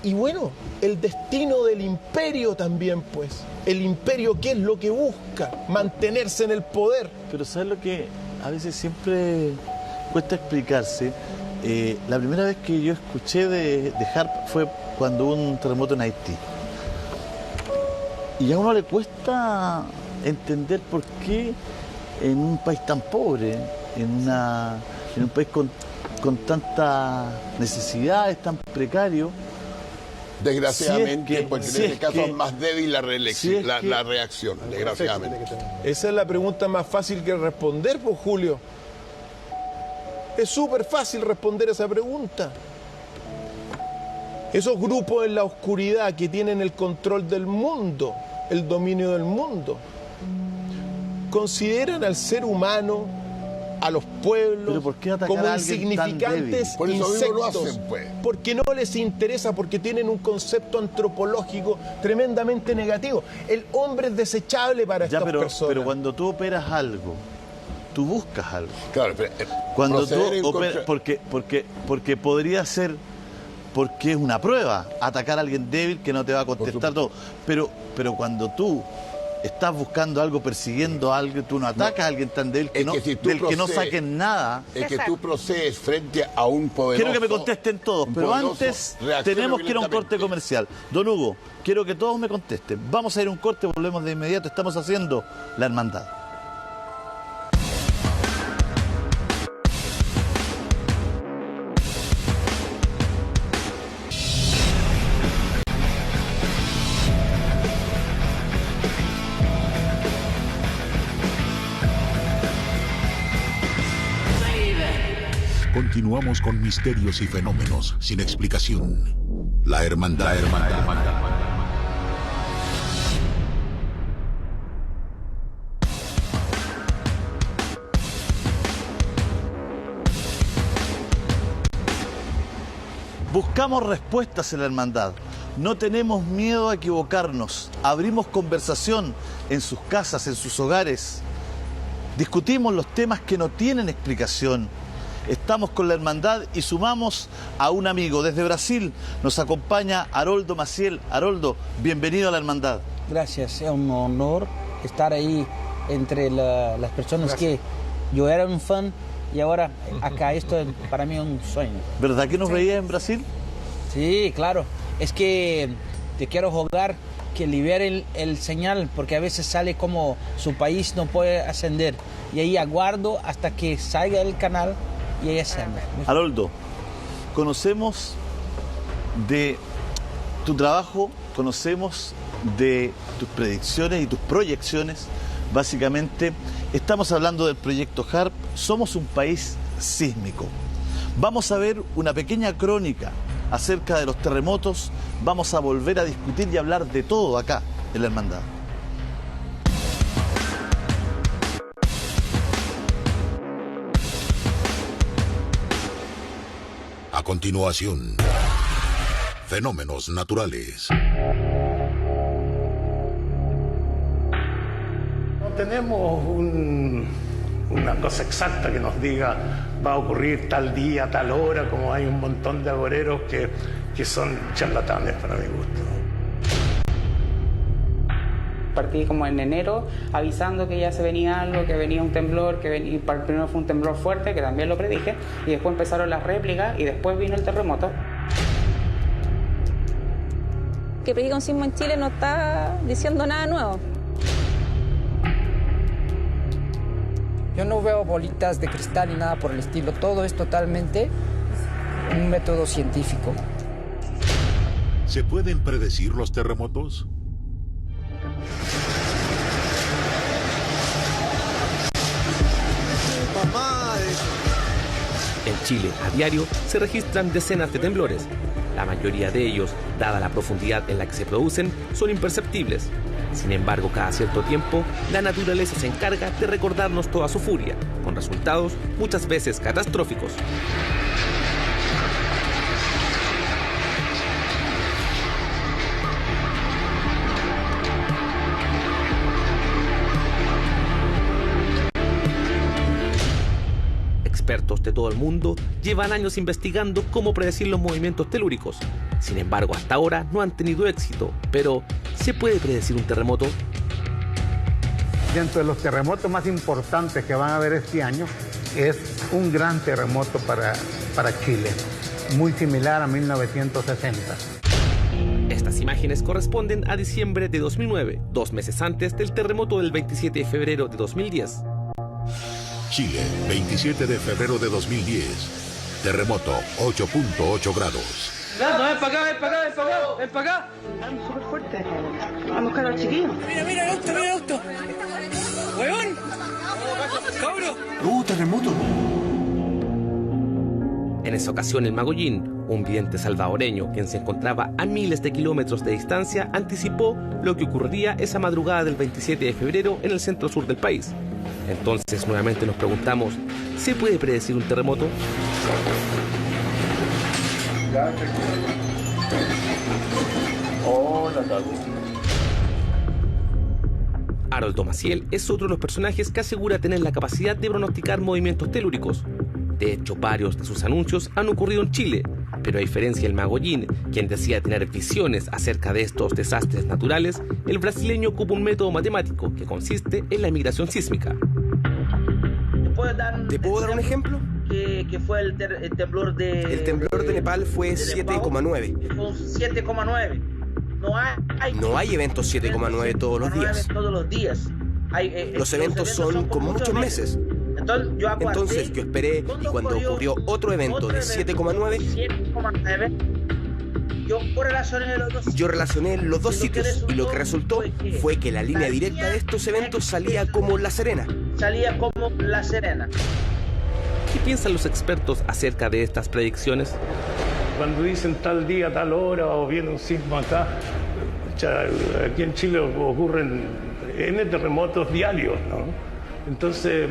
Speaker 4: Y bueno, el destino del imperio también, pues. El imperio, ¿qué es lo que busca? Mantenerse en el poder.
Speaker 3: Pero ¿sabes lo que a veces siempre cuesta explicarse? La primera vez que yo escuché de HAARP fue cuando hubo un terremoto en Haití. Y a uno le cuesta entender por qué en un país tan pobre, en un país con tantas necesidades, tan precario.
Speaker 5: Desgraciadamente, porque en este caso es más débil la reacción, desgraciadamente.
Speaker 4: Esa es la pregunta más fácil que responder, pues, Julio. Es súper fácil responder esa pregunta. Esos grupos en la oscuridad que tienen el control del mundo, el dominio del mundo, consideran al ser humano, a los pueblos,
Speaker 3: ¿Pero por qué atacar
Speaker 4: como
Speaker 3: a alguien tan
Speaker 4: insignificantes
Speaker 3: débil?
Speaker 5: Por eso mismo lo
Speaker 4: insectos,
Speaker 5: hacen, pues.
Speaker 4: porque no les interesa, porque tienen un concepto antropológico tremendamente negativo. El hombre es desechable para
Speaker 3: Ya,
Speaker 4: estas personas.
Speaker 3: pero cuando tú operas algo, tú buscas algo.
Speaker 5: Claro, pero,
Speaker 3: Cuando tú
Speaker 5: proceder en
Speaker 3: operas,
Speaker 5: contra-
Speaker 3: porque podría ser, porque es una prueba, atacar a alguien débil que no te va a contestar todo. Pero cuando tú estás buscando algo, persiguiendo a alguien, tú no atacas a alguien tan débil que
Speaker 5: Es
Speaker 3: no,
Speaker 5: que si tú
Speaker 3: del que no
Speaker 5: procedes-
Speaker 3: saquen nada.
Speaker 5: Es que tú procedes frente a un poderoso...
Speaker 3: Quiero que me contesten todos,
Speaker 5: un
Speaker 3: pero
Speaker 5: poderoso
Speaker 3: antes
Speaker 5: reacciona
Speaker 3: tenemos que ir a un corte
Speaker 5: violentamente.
Speaker 3: comercial. Don Hugo, quiero que todos me contesten. Vamos a ir a un corte, volvemos de inmediato. Estamos haciendo La Hermandad.
Speaker 1: Continuamos con misterios y fenómenos sin explicación. La Hermandad.
Speaker 3: Buscamos respuestas en la hermandad. No tenemos miedo a equivocarnos. Abrimos conversación en sus casas, en sus hogares. Discutimos los temas que no tienen explicación. Estamos con la hermandad y sumamos a un amigo. Desde Brasil nos acompaña Haroldo Maciel. Haroldo, bienvenido a la hermandad.
Speaker 8: Gracias, es un honor estar ahí entre las personas que yo era un fan y ahora acá esto es para mí un sueño.
Speaker 3: ¿Verdad que nos veías en Brasil?
Speaker 8: Sí, claro, es que te quiero jugar que libere el señal porque a veces sale como su país no puede ascender y ahí aguardo hasta que salga el canal y ahí asciende.
Speaker 3: Haroldo, conocemos de tu trabajo, conocemos de tus predicciones y tus proyecciones. Básicamente, estamos hablando del proyecto HARP. Somos un país sísmico. Vamos a ver una pequeña crónica acerca de los terremotos. Vamos a volver a discutir y hablar de todo acá en la hermandad.
Speaker 1: A continuación, fenómenos naturales.
Speaker 9: No tenemos una cosa exacta que nos diga va a ocurrir tal día, tal hora, como hay un montón de agoreros que son charlatanes para mi gusto.
Speaker 10: Partí como en enero avisando que ya se venía algo, que venía un temblor, primero fue un temblor fuerte, que también lo predije, y después empezaron las réplicas y después vino el terremoto.
Speaker 11: Que predica un sismo en Chile no está diciendo nada nuevo.
Speaker 12: Yo no veo bolitas de cristal ni nada por el estilo, todo es totalmente un método científico.
Speaker 1: ¿Se pueden predecir los terremotos?
Speaker 13: En Chile, a diario, se registran decenas de temblores. La mayoría de ellos, dada la profundidad en la que se producen, son imperceptibles. Sin embargo, cada cierto tiempo, la naturaleza se encarga de recordarnos toda su furia, con resultados muchas veces catastróficos. Expertos de todo el mundo llevan años investigando cómo predecir los movimientos telúricos. Sin embargo, hasta ahora no han tenido éxito. Pero, ¿se puede predecir un terremoto?
Speaker 14: Dentro de los terremotos más importantes que van a haber este año, es un gran terremoto para Chile, muy similar a 1960.
Speaker 13: Estas imágenes corresponden a diciembre de 2009, 2 meses antes del terremoto del 27 de febrero de 2010.
Speaker 1: Chile, 27 de febrero de 2010. Terremoto, 8.8 grados.
Speaker 2: Gato, ven para acá, ven para acá, ven para acá, ven para acá.
Speaker 10: Estamos súper fuertes. Vamos a buscar a los chiquillos.
Speaker 2: Mira el auto. ¡Huevón! ¡Cabro!
Speaker 13: ¡Terremoto! En esa ocasión, el Magollín, Un vidente salvadoreño, quien se encontraba a miles de kilómetros de distancia, anticipó lo que ocurriría esa madrugada del 27 de febrero en el centro-sur del país. Entonces, nuevamente nos preguntamos, ¿se puede predecir un terremoto? Haroldo Maciel es otro de los personajes que asegura tener la capacidad de pronosticar movimientos telúricos. De hecho, varios de sus anuncios han ocurrido en Chile, pero a diferencia del mago Yin, quien decía tener visiones acerca de estos desastres naturales, el brasileño ocupa un método matemático que consiste en la migración sísmica.
Speaker 15: ¿Te puedo dar un ejemplo?
Speaker 16: Que fue el temblor de...
Speaker 15: El temblor de Nepal fue 7,9.
Speaker 16: 7,9.
Speaker 15: No hay eventos 7,9 todos los días.
Speaker 16: Todos los días.
Speaker 15: Los eventos son como muchos meses. Entonces yo esperé y cuando ocurrió otro evento de 7,9, yo relacioné los dos sitios y lo que resultó fue que la línea directa de estos eventos salía como La Serena.
Speaker 13: ¿Qué piensan los expertos acerca de estas predicciones?
Speaker 9: Cuando dicen tal día, tal hora o viene un sismo acá, aquí en Chile ocurren N terremotos diarios, ¿no? Entonces,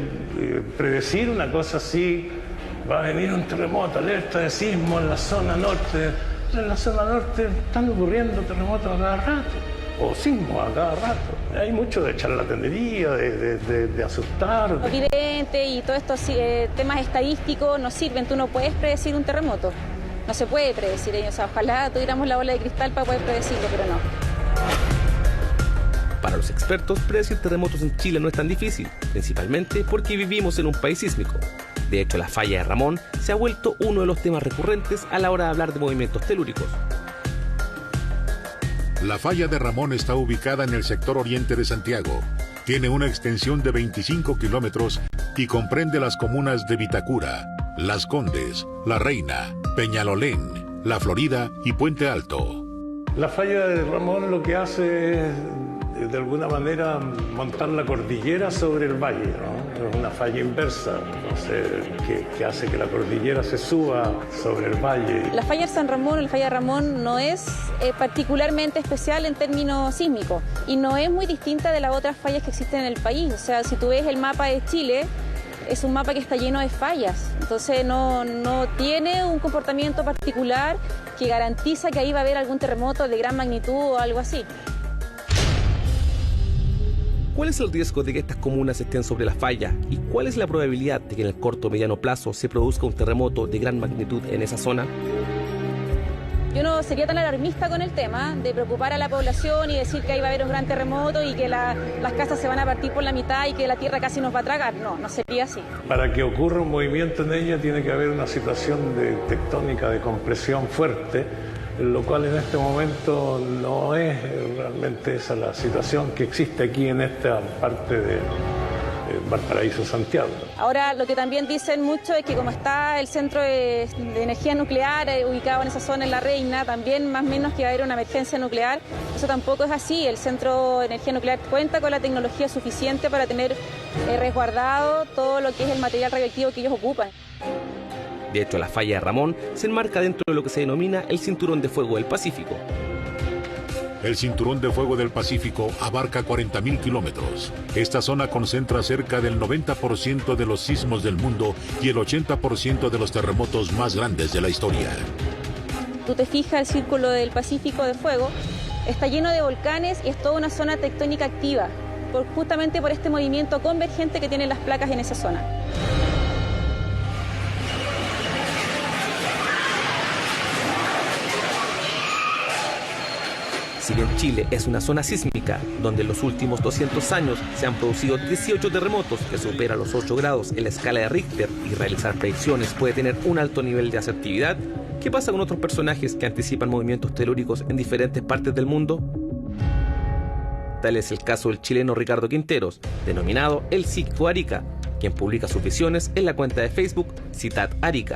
Speaker 9: predecir una cosa así, va a venir un terremoto, alerta de sismo en la zona norte. En la zona norte están ocurriendo terremotos a cada rato, o sismos a cada rato. Hay mucho de charlatanería, de asustar.
Speaker 11: Evidente y todos estos temas estadísticos no sirven. Tú no puedes predecir un terremoto. No se puede predecir. O sea, ojalá tuviéramos la bola de cristal para poder predecirlo, pero no.
Speaker 13: Para los expertos, predecir terremotos en Chile no es tan difícil, principalmente porque vivimos en un país sísmico. De hecho, la falla de Ramón se ha vuelto uno de los temas recurrentes a la hora de hablar de movimientos telúricos.
Speaker 1: La falla de Ramón está ubicada en el sector oriente de Santiago. Tiene una extensión de 25 kilómetros y comprende las comunas de Vitacura, Las Condes, La Reina, Peñalolén, La Florida y Puente Alto.
Speaker 9: La falla de Ramón lo que hace es, de alguna manera, montar la cordillera sobre el valle, ¿no? Es una falla inversa, que hace que la cordillera se suba sobre el valle.
Speaker 11: La falla de San Ramón o la falla de Ramón no es particularmente especial en términos sísmicos y no es muy distinta de las otras fallas que existen en el país. O sea, si tú ves el mapa de Chile, es un mapa que está lleno de fallas, entonces no tiene un comportamiento particular que garantiza que ahí va a haber algún terremoto de gran magnitud o algo así.
Speaker 13: ¿Cuál es el riesgo de que estas comunas estén sobre la falla? ¿Y cuál es la probabilidad de que en el corto o mediano plazo se produzca un terremoto de gran magnitud en esa zona?
Speaker 11: Yo no sería tan alarmista con el tema de preocupar a la población y decir que ahí va a haber un gran terremoto y que las casas se van a partir por la mitad y que la tierra casi nos va a tragar. No sería así.
Speaker 9: Para que ocurra un movimiento en ella tiene que haber una situación tectónica de compresión fuerte, lo cual en este momento no es realmente esa la situación que existe aquí en esta parte de Valparaíso, Santiago.
Speaker 11: Ahora, lo que también dicen mucho es que como está el centro de energía nuclear ubicado en esa zona en La Reina, también más o menos que va a haber una emergencia nuclear. Eso tampoco es así. El centro de energía nuclear cuenta con la tecnología suficiente para tener resguardado todo lo que es el material radioactivo que ellos ocupan.
Speaker 13: De hecho, la falla de Ramón se enmarca dentro de lo que se denomina el Cinturón de Fuego del Pacífico.
Speaker 1: El Cinturón de Fuego del Pacífico abarca 40.000 kilómetros. Esta zona concentra cerca del 90% de los sismos del mundo y el 80% de los terremotos más grandes de la historia.
Speaker 11: Tú te fijas, el Círculo del Pacífico de Fuego está lleno de volcanes y es toda una zona tectónica activa, justamente por este movimiento convergente que tienen las placas en esa zona.
Speaker 13: Si bien Chile es una zona sísmica, donde en los últimos 200 años se han producido 18 terremotos que superan los 8 grados en la escala de Richter y realizar predicciones puede tener un alto nivel de asertividad, ¿qué pasa con otros personajes que anticipan movimientos telúricos en diferentes partes del mundo? Tal es el caso del chileno Ricardo Quinteros, denominado el Psíquico Arica, quien publica sus visiones en la cuenta de Facebook Citat Arica.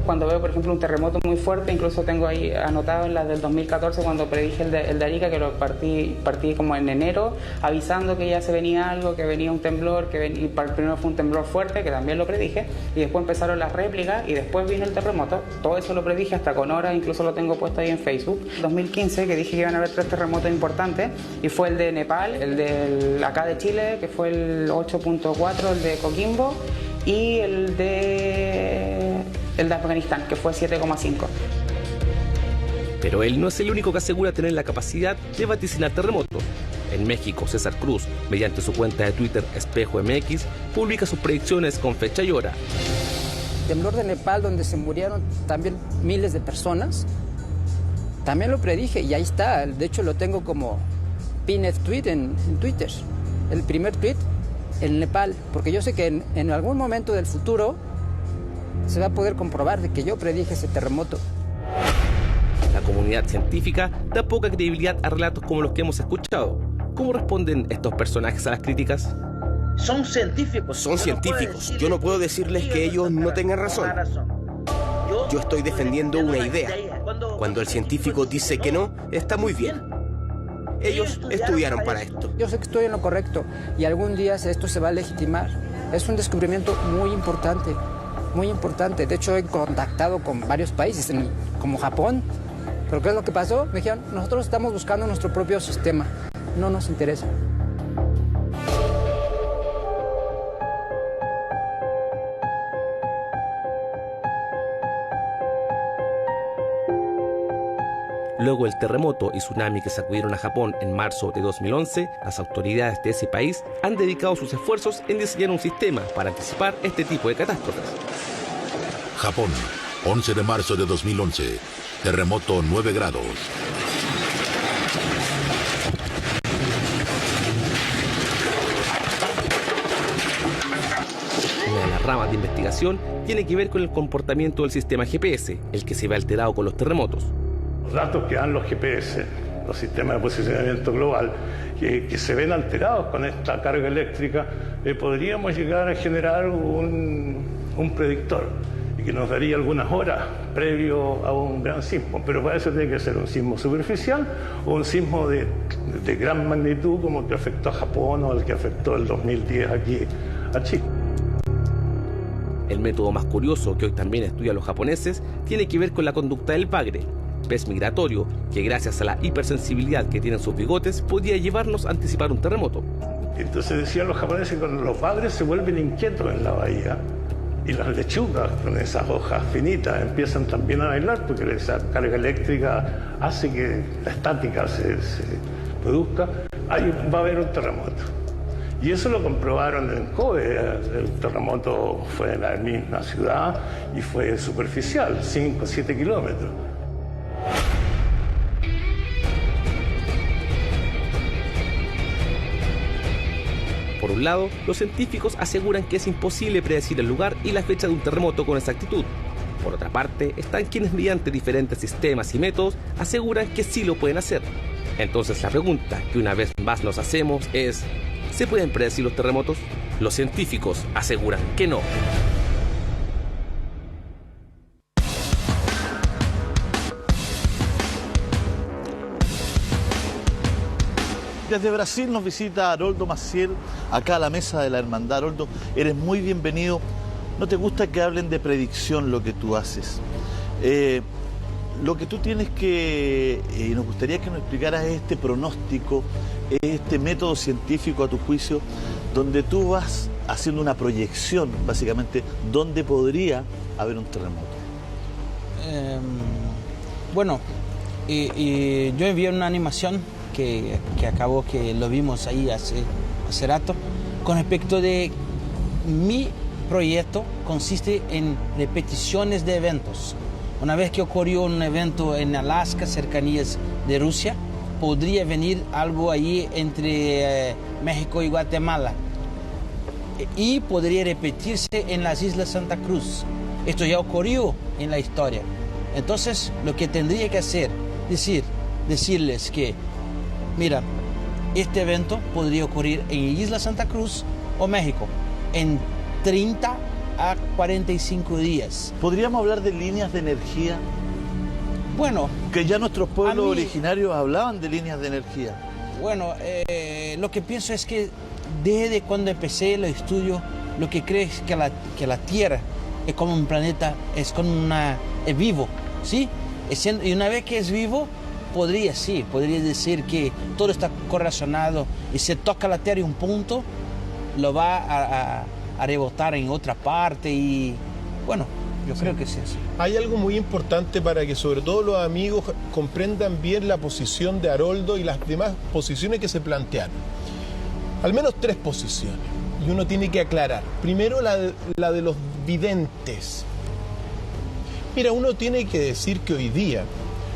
Speaker 10: Cuando veo, por ejemplo, un terremoto muy fuerte, incluso tengo ahí anotado en la del 2014 cuando predije el de Arica, que lo partí como en enero, avisando que ya se venía algo, que venía un temblor, primero fue un temblor fuerte, que también lo predije, y después empezaron las réplicas y después vino el terremoto. Todo eso lo predije hasta con horas, incluso lo tengo puesto ahí en Facebook. 2015, que dije que iban a haber 3 terremotos importantes, y fue el de Nepal, el de acá de Chile, que fue el 8.4, el de Coquimbo, y el de Afganistán, que fue 7,5.
Speaker 13: Pero él no es el único que asegura tener la capacidad de vaticinar terremotos. En México, César Cruz, mediante su cuenta de Twitter Espejo MX, publica sus predicciones con fecha y hora.
Speaker 12: Temblor de Nepal, donde se murieron también miles de personas, también lo predije y ahí está. De hecho, lo tengo como pinned tweet en Twitter. El primer tweet en Nepal, porque yo sé que en algún momento del futuro se va a poder comprobar de que yo predije ese terremoto.
Speaker 13: La comunidad científica da poca credibilidad a relatos como los que hemos escuchado. ¿Cómo responden estos personajes a las críticas?
Speaker 16: Son científicos.
Speaker 15: Son científicos. Yo no puedo decirles que ellos no tengan razón. Yo estoy defendiendo una idea. Cuando el científico dice que no, está muy bien. Ellos estudiaron para esto.
Speaker 12: Yo sé que estoy en lo correcto y algún día esto se va a legitimar. Es un descubrimiento muy importante, muy importante. De hecho, he contactado con varios países, como Japón. ¿Pero qué es lo que pasó? Me dijeron, nosotros estamos buscando nuestro propio sistema. No nos interesa.
Speaker 13: Luego del terremoto y tsunami que sacudieron a Japón en marzo de 2011, las autoridades de ese país han dedicado sus esfuerzos en diseñar un sistema para anticipar este tipo de catástrofes.
Speaker 1: Japón, 11 de marzo de 2011, terremoto 9 grados.
Speaker 13: Una de las ramas de investigación tiene que ver con el comportamiento del sistema GPS, el que se ve alterado con los terremotos.
Speaker 9: Los datos que dan los GPS, los sistemas de posicionamiento global, que se ven alterados con esta carga eléctrica, podríamos llegar a generar un predictor y que nos daría algunas horas previo a un gran sismo. Pero para eso tiene que ser un sismo superficial o un sismo de gran magnitud como el que afectó a Japón o el que afectó el 2010 aquí a Chile.
Speaker 13: El método más curioso que hoy también estudian los japoneses tiene que ver con la conducta del bagre, pez migratorio que gracias a la hipersensibilidad que tienen sus bigotes podría llevarnos a anticipar un terremoto.
Speaker 9: Entonces decían los japoneses que cuando los bagres se vuelven inquietos en la bahía y las lechugas con esas hojas finitas empiezan también a bailar porque esa carga eléctrica hace que la estática se produzca, ahí va a haber un terremoto. Y eso lo comprobaron en Kobe. El terremoto fue en la misma ciudad y fue superficial, 5 o 7 kilómetros.
Speaker 13: Por un lado, los científicos aseguran que es imposible predecir el lugar y la fecha de un terremoto con exactitud. Por otra parte, están quienes mediante diferentes sistemas y métodos aseguran que sí lo pueden hacer. Entonces la pregunta que una vez más nos hacemos es, ¿se pueden predecir los terremotos? Los científicos aseguran que no.
Speaker 3: Desde Brasil nos visita Haroldo Maciel, acá a la mesa de la hermandad. Haroldo, eres muy bienvenido. ¿No te gusta que hablen de predicción lo que tú haces? Lo que tú tienes que, nos gustaría que nos explicaras este pronóstico, este método científico a tu juicio, donde tú vas haciendo una proyección, básicamente, donde podría haber un terremoto.
Speaker 8: Bueno, yo envié una animación que acabó, que lo vimos ahí hace rato, con respecto de mi proyecto consiste en repeticiones de eventos. Una vez que ocurrió un evento en Alaska, cercanías de Rusia, podría venir algo ahí entre México y Guatemala y podría repetirse en las Islas Santa Cruz. Esto ya ocurrió en la historia. Entonces, lo que tendría que hacer, decirles que, mira, este evento podría ocurrir en Isla Santa Cruz o México en 30 a 45 días.
Speaker 3: ¿Podríamos hablar de líneas de energía?
Speaker 8: Bueno,
Speaker 3: que ya nuestros pueblos originarios hablaban de líneas de energía.
Speaker 8: Bueno, lo que pienso es que desde cuando empecé los estudios, lo que creo es que la Tierra es como un planeta, es vivo, ¿sí? Y una vez que es vivo, podría decir que todo está correlacionado y se toca la Tierra en un punto, lo va a rebotar en otra parte y bueno, yo creo que es eso.
Speaker 4: Hay algo muy importante para que sobre todo los amigos comprendan bien la posición de Haroldo y las demás posiciones que se plantearon. Al menos 3 posiciones, y uno tiene que aclarar. Primero, la de los videntes. Mira, uno tiene que decir que hoy día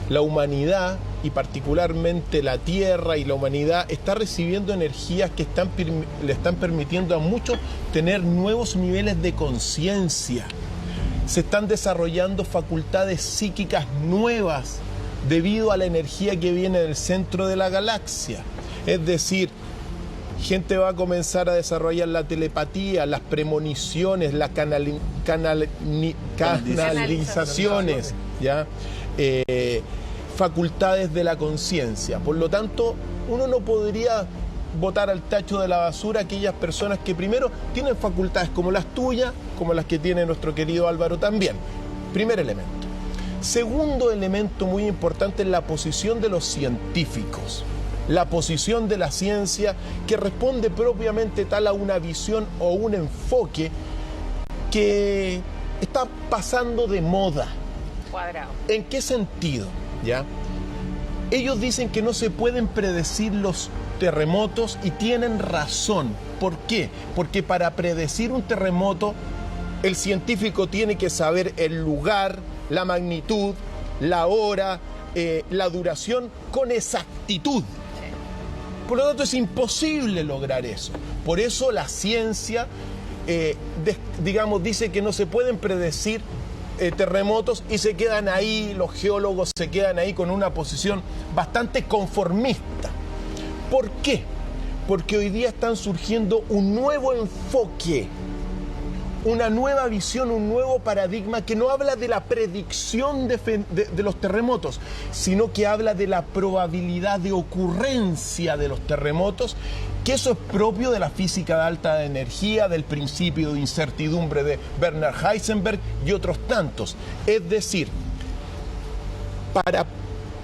Speaker 4: la humanidad, y particularmente la Tierra y la humanidad, está recibiendo energías que le están permitiendo a muchos tener nuevos niveles de conciencia. Se están desarrollando facultades psíquicas nuevas debido a la energía que viene del centro de la galaxia. Es decir, gente va a comenzar a desarrollar la telepatía, las premoniciones, las canalizaciones, ¿ya? Facultades de la conciencia. Por lo tanto, uno no podría botar al tacho de la basura a aquellas personas que primero tienen facultades como las tuyas, como las que tiene nuestro querido Álvaro también. Primer elemento. Segundo elemento muy importante es la posición de los científicos. La posición de la ciencia que responde propiamente tal a una visión o un enfoque que está pasando de moda.
Speaker 7: Cuadrado.
Speaker 4: ¿En qué sentido? ¿Ya? Ellos dicen que no se pueden predecir los terremotos y tienen razón. ¿Por qué? Porque para predecir un terremoto, el científico tiene que saber el lugar, la magnitud, la hora, la duración con exactitud. Por lo tanto, es imposible lograr eso. Por eso la ciencia, dice que no se pueden predecir terremotos y se quedan ahí, los geólogos se quedan ahí con una posición bastante conformista. ¿Por qué? Porque hoy día están surgiendo un nuevo enfoque, una nueva visión, un nuevo paradigma que no habla de la predicción de los terremotos, sino que habla de la probabilidad de ocurrencia de los terremotos, que eso es propio de la física de alta energía, del principio de incertidumbre de Bernard Heisenberg y otros tantos. Es decir, para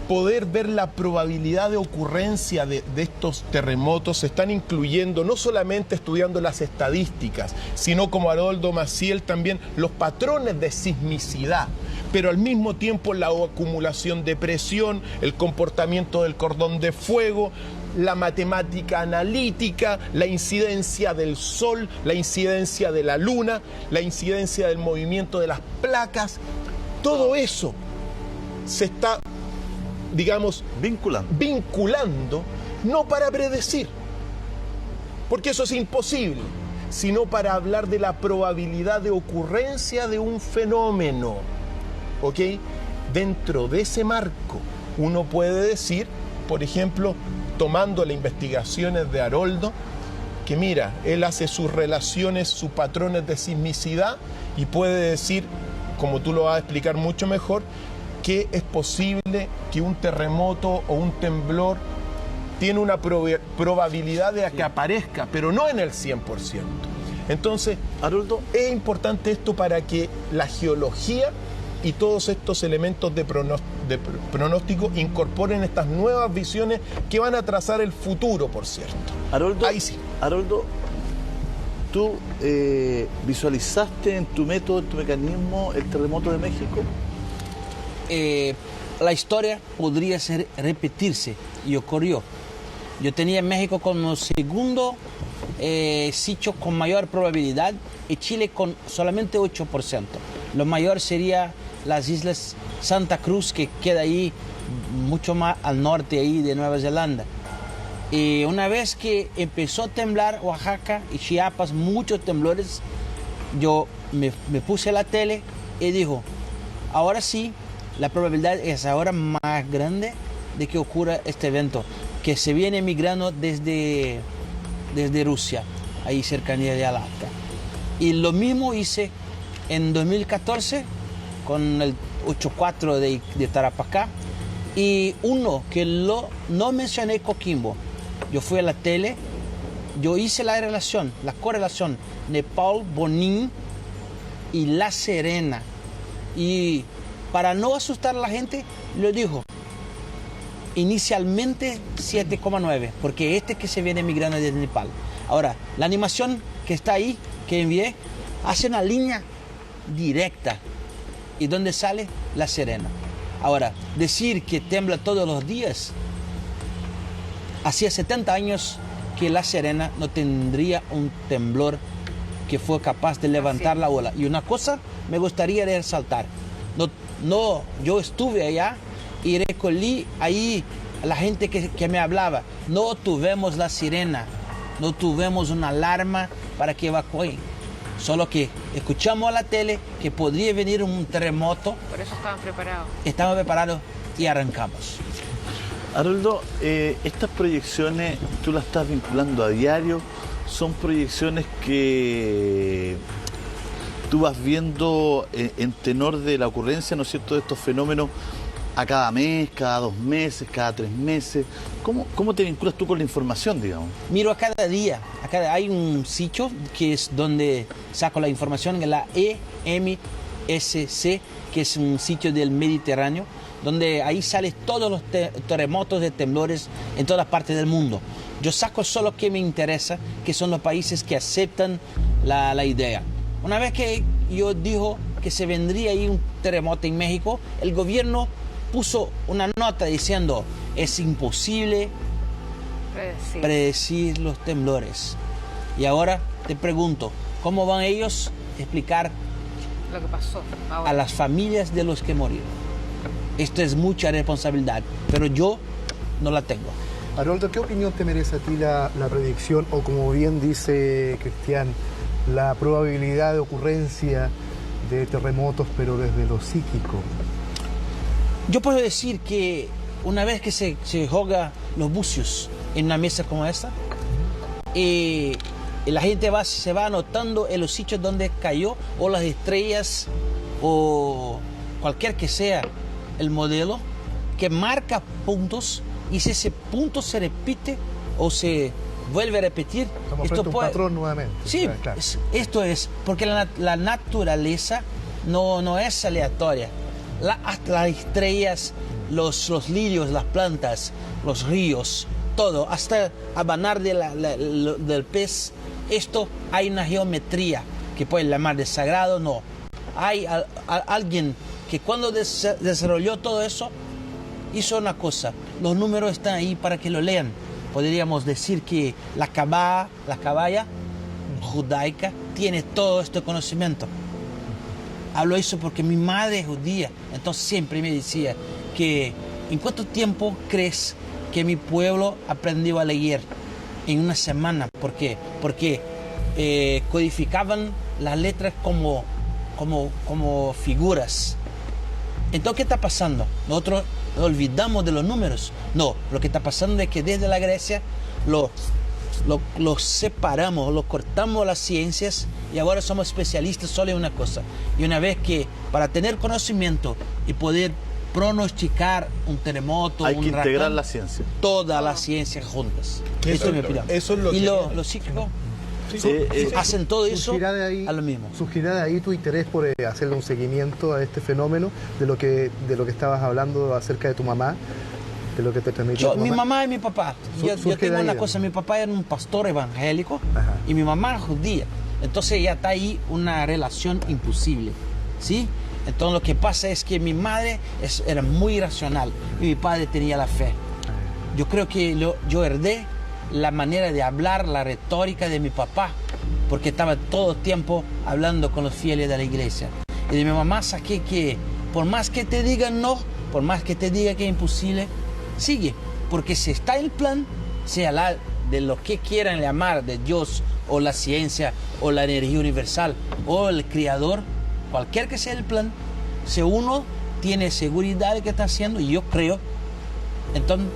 Speaker 4: poder ver la probabilidad de ocurrencia de estos terremotos se están incluyendo no solamente estudiando las estadísticas, sino como Haroldo Maciel también los patrones de sismicidad, pero al mismo tiempo la acumulación de presión, el comportamiento del cordón de fuego, la matemática analítica, la incidencia del sol, la incidencia de la luna, la incidencia del movimiento de las placas. Todo eso se está, vinculando, no para predecir, porque eso es imposible, sino para hablar de la probabilidad de ocurrencia de un fenómeno. ¿Ok? Dentro de ese marco, uno puede decir, por ejemplo, tomando las investigaciones de Haroldo, que mira, él hace sus relaciones, sus patrones de sismicidad y puede decir, como tú lo vas a explicar mucho mejor, que es posible que un terremoto o un temblor tiene una probabilidad de que aparezca, pero no en el 100%. Entonces, Haroldo, es importante esto para que la geología y todos estos elementos de pronóstico incorporen estas nuevas visiones que van a trazar el futuro, por cierto.
Speaker 3: Haroldo,
Speaker 4: ahí sí.
Speaker 3: Haroldo, ¿tú visualizaste en tu método, en tu mecanismo, el terremoto de México?
Speaker 8: La historia podría repetirse y ocurrió. Yo tenía México como segundo sitio con mayor probabilidad y Chile con solamente 8%. Lo mayor sería las islas Santa Cruz, que queda ahí mucho más al norte ahí de Nueva Zelanda. Y una vez que empezó a temblar Oaxaca y Chiapas, muchos temblores, yo me puse a la tele y dijo, ahora sí, la probabilidad es ahora más grande de que ocurra este evento, que se viene migrando desde Rusia, ahí cercanía de Alaska. Y lo mismo hice en 2014 con el 8.4 de Tarapacá, y uno que no mencioné, Coquimbo. Yo fui a la tele, yo hice la correlación Nepal, Bonín y La Serena, y para no asustar a la gente, le dijo inicialmente 7,9, porque este que se viene migrando desde Nepal. Ahora, la animación que está ahí, que envié, hace una línea directa, y donde sale La Serena. Ahora, decir que tiembla todos los días, hacía 70 años que La Serena no tendría un temblor que fue capaz de levantar la ola. Y una cosa me gustaría resaltar, yo estuve allá y recolí ahí a la gente que me hablaba, no tuvimos la sirena, no tuvimos una alarma para que evacúen, solo que escuchamos a la tele que podría venir un terremoto.
Speaker 7: Por eso estaban preparados.
Speaker 8: Estamos preparados y arrancamos.
Speaker 3: Haroldo, estas proyecciones tú las estás vinculando a diario, son proyecciones que tú vas viendo en tenor de la ocurrencia, ¿no es cierto?, de estos fenómenos a cada mes, cada 2 meses, cada 3 meses. ¿Cómo te vinculas tú con la información, digamos?
Speaker 8: Miro a cada día. Hay un sitio que es donde saco la información, en la EMSC, que es un sitio del Mediterráneo, donde ahí salen todos los terremotos de temblores en todas partes del mundo. Yo saco solo lo que me interesa, que son los países que aceptan la idea. Una vez que yo dijo que se vendría ahí un terremoto en México, el gobierno puso una nota diciendo es imposible predecir los temblores. Y ahora te pregunto, ¿cómo van ellos a explicar
Speaker 7: lo que pasó ahora
Speaker 8: a las familias de los que murieron? Esto es mucha responsabilidad, pero yo no la tengo.
Speaker 6: Haroldo, ¿qué opinión te merece a ti la predicción, o como bien dice Cristian, la probabilidad de ocurrencia de terremotos, pero desde lo psíquico?
Speaker 8: Yo puedo decir que una vez que se juega los bucios en una mesa como esta, y la gente se va anotando en los sitios donde cayó, o las estrellas, o cualquier que sea el modelo, que marca puntos, y si ese punto se repite o se vuelve a repetir,
Speaker 6: esto puede... un patrón nuevamente.
Speaker 8: Sí, claro. Esto es porque la naturaleza no es aleatoria. Hasta las estrellas, los lirios, las plantas, los ríos, todo, hasta el banar del pez, esto hay una geometría que pueden llamar de sagrado, no. Hay alguien que cuando desarrolló todo eso, hizo una cosa, los números están ahí para que lo lean. Podríamos decir que la caballa judaica tiene todo este conocimiento. Hablo eso porque mi madre es judía, entonces siempre me decía que ¿en cuánto tiempo crees que mi pueblo aprendió a leer? En una semana. ¿Por qué? Porque codificaban las letras como figuras. Entonces, ¿qué está pasando? Nosotros olvidamos de los números. No, lo que está pasando es que desde la Grecia los separamos, los cortamos las ciencias, y ahora somos especialistas solo en una cosa. Y una vez que, para tener conocimiento y poder pronosticar un terremoto,
Speaker 3: hay que integrar la ciencia.
Speaker 8: Todas las ciencias juntas. Eso es mi opinión.
Speaker 4: Eso es lo
Speaker 8: y
Speaker 4: que...
Speaker 8: los psíquicos hacen todo eso a lo mismo.
Speaker 6: ¿Surgirá de ahí tu interés por hacerle un seguimiento a este fenómeno, de lo que estabas hablando acerca de tu mamá? De lo que te transmitió
Speaker 8: mi mamá y mi papá. Yo tengo una cosa, mi papá era un pastor evangélico. Ajá. Y mi mamá judía. Entonces ya está ahí una relación imposible, ¿sí? Entonces lo que pasa es que mi madre era muy racional y mi padre tenía la fe. Yo creo que yo heredé la manera de hablar, la retórica de mi papá, porque estaba todo el tiempo hablando con los fieles de la iglesia. Y de mi mamá saqué que por más que te digan no, por más que te diga que es imposible, sigue, porque si está el plan, sea de lo que quieran llamar, de Dios o la ciencia o la energía universal o el creador, cualquier que sea el plan, si uno tiene seguridad de que está haciendo, y yo creo, entonces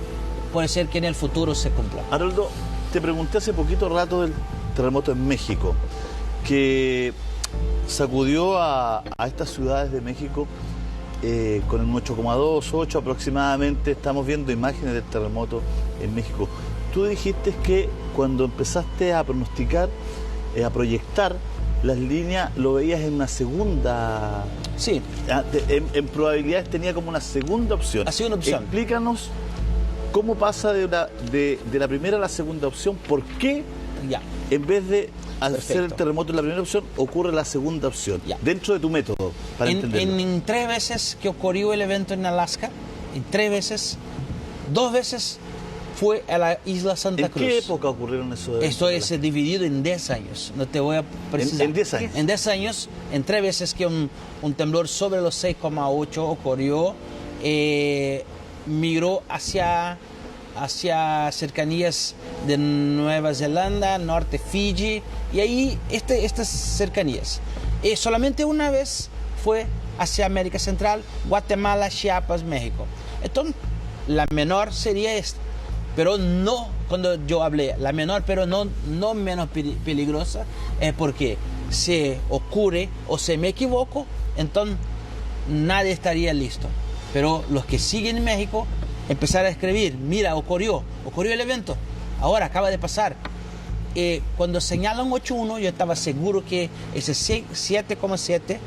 Speaker 8: puede ser que en el futuro se cumpla.
Speaker 3: Haroldo, te pregunté hace poquito rato del terremoto en México, que sacudió a estas ciudades de México con un 8,2, 8 aproximadamente. Estamos viendo imágenes del terremoto en México. Tú dijiste que cuando empezaste a pronosticar, a proyectar las líneas, lo veías en una segunda...
Speaker 8: Sí.
Speaker 3: En probabilidades tenía como una segunda opción.
Speaker 8: La segunda opción.
Speaker 3: Explícanos cómo pasa de la primera a la segunda opción. ¿Por qué en vez de hacer el terremoto en la primera opción, ocurre la segunda opción? Dentro de tu método, para entenderlo.
Speaker 8: En 3 veces que ocurrió el evento en Alaska, en 3 veces, 2 veces fue a la isla Santa Cruz.
Speaker 3: ¿En qué época ocurrieron esos eventos?
Speaker 8: Esto es dividido en 10 años, no te voy a precisar.
Speaker 3: ¿En 10 años?
Speaker 8: En 10 años, en 3 veces que un temblor sobre los 6,8 ocurrió, migró hacia cercanías de Nueva Zelanda, norte Fiji, y ahí estas cercanías. Solamente una vez fue hacia América Central, Guatemala, Chiapas, México. Entonces, la menor sería esta, pero no, cuando yo hablé, la menor, pero no menos peligrosa, es porque se ocurre o se me equivoco, entonces nadie estaría listo. Pero los que siguen en México empezaron a escribir, mira, ocurrió el evento, ahora acaba de pasar. Cuando señalan 8.1, yo estaba seguro que ese 7,7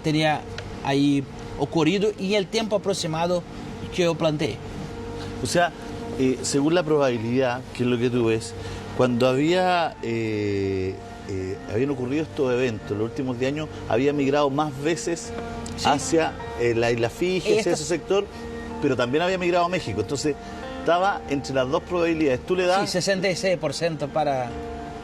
Speaker 8: tenía ahí ocurrido y el tiempo aproximado que yo planteé.
Speaker 3: O sea, según la probabilidad, que es lo que tú ves, cuando habían ocurrido estos eventos, los últimos 10 años, había migrado más veces hacia la isla Fiji, hacia ese sector, pero también había migrado a México. Entonces, estaba entre las dos probabilidades. Tú le das...
Speaker 8: Sí, 66% para...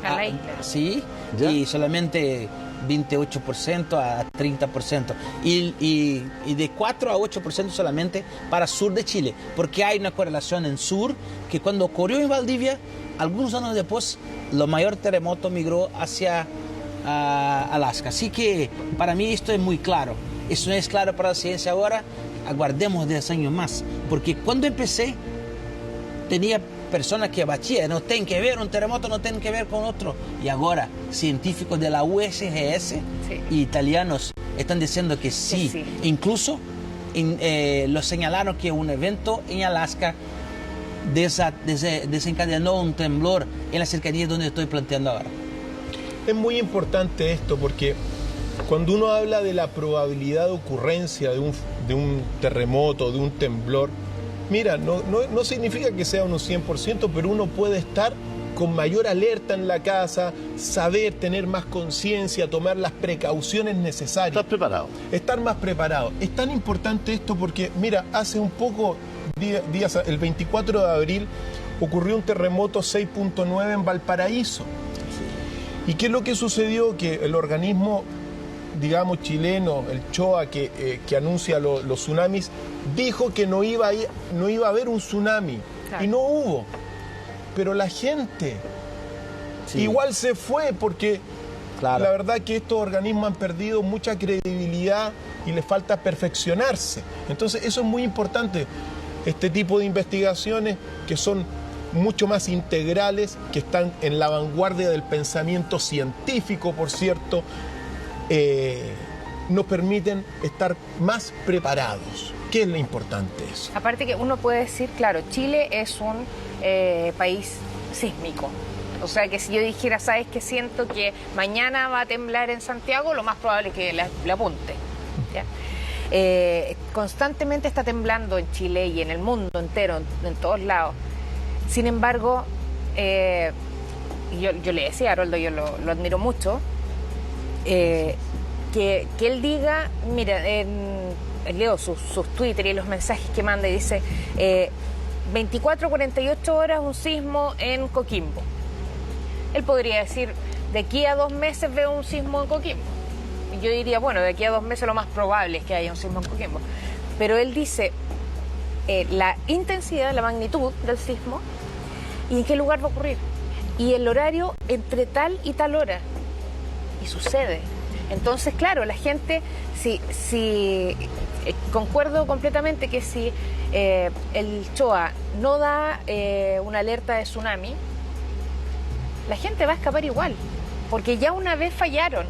Speaker 7: A la isla.
Speaker 8: Sí, ¿ya? Y solamente 28% a 30%. Y de 4 a 8% solamente para sur de Chile. Porque hay una correlación en sur, que cuando ocurrió en Valdivia, algunos años después, lo mayor terremoto migró hacia Alaska. Así que para mí esto es muy claro. Eso no es claro para la ciencia ahora. Aguardemos 10 años más. Porque cuando empecé, tenía personas que batían, no tienen que ver, un terremoto no tiene que ver con otro. Y ahora, científicos de la USGS y italianos están diciendo que sí. Incluso lo señalaron que un evento en Alaska desencadenó un temblor en la cercanía donde estoy planteando ahora.
Speaker 4: Es muy importante esto porque cuando uno habla de la probabilidad de ocurrencia de un terremoto, de un temblor, mira, no significa que sea un 100%, pero uno puede estar con mayor alerta en la casa, saber, tener más conciencia, tomar las precauciones necesarias.
Speaker 3: Estar preparado.
Speaker 4: Estar más preparado. Es tan importante esto porque, mira, hace un poco días, el 24 de abril, ocurrió un terremoto 6.9 en Valparaíso. ¿Y qué es lo que sucedió? Que el organismo, digamos, chileno, el CHOA, que anuncia los tsunamis, dijo que no iba a haber un tsunami. Claro. Y no hubo. Pero la gente igual se fue porque la verdad que estos organismos han perdido mucha credibilidad y les falta perfeccionarse. Entonces eso es muy importante. Este tipo de investigaciones que son mucho más integrales, que están en la vanguardia del pensamiento científico, por cierto, nos permiten estar más preparados. ¿Qué es lo importante eso?
Speaker 7: Aparte que uno puede decir, claro, Chile es un país sísmico. O sea que si yo dijera, ¿sabes qué? Siento que mañana va a temblar en Santiago, lo más probable es que le apunte. ¿Ya? Constantemente está temblando en Chile y en el mundo entero, en todos lados. Sin embargo, yo le decía a Haroldo, yo lo admiro mucho, que él diga, mira, leo sus Twitter y los mensajes que manda y dice 24, 48 horas un sismo en Coquimbo. Él podría decir, de aquí a 2 meses veo un sismo en Coquimbo. Y yo diría, bueno, de aquí a 2 meses lo más probable es que haya un sismo en Coquimbo. Pero él dice la intensidad, la magnitud del sismo y en qué lugar va a ocurrir. Y el horario entre tal y tal hora. Y sucede. Entonces, claro, la gente, concuerdo completamente que si el CHOA no da una alerta de tsunami, la gente va a escapar igual, porque ya una vez fallaron.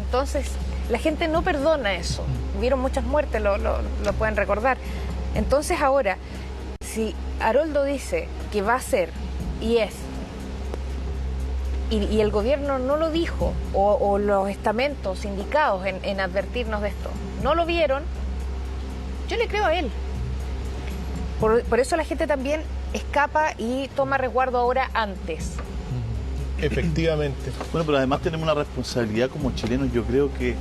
Speaker 7: Entonces, la gente no perdona eso. Hubieron muchas muertes, lo pueden recordar. Entonces ahora, si Haroldo dice que va a ser y es, y el gobierno no lo dijo, o los estamentos indicados en advertirnos de esto, no lo vieron, yo le creo a él. Por eso la gente también escapa y toma resguardo ahora antes.
Speaker 4: Efectivamente.
Speaker 3: Bueno, pero además tenemos una responsabilidad como chilenos, yo creo que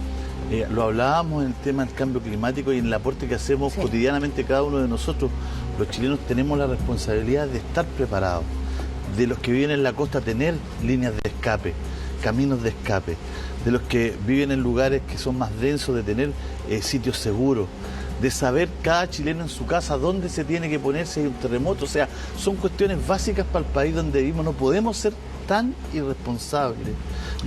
Speaker 3: lo hablábamos en el tema del cambio climático y en el aporte que hacemos cotidianamente cada uno de nosotros. Los chilenos tenemos la responsabilidad de estar preparados, de los que viven en la costa tener líneas de escape, caminos de escape, de los que viven en lugares que son más densos de tener sitios seguros, de saber cada chileno en su casa dónde se tiene que poner si hay un terremoto. O sea, son cuestiones básicas para el país donde vivimos. No podemos ser tan irresponsables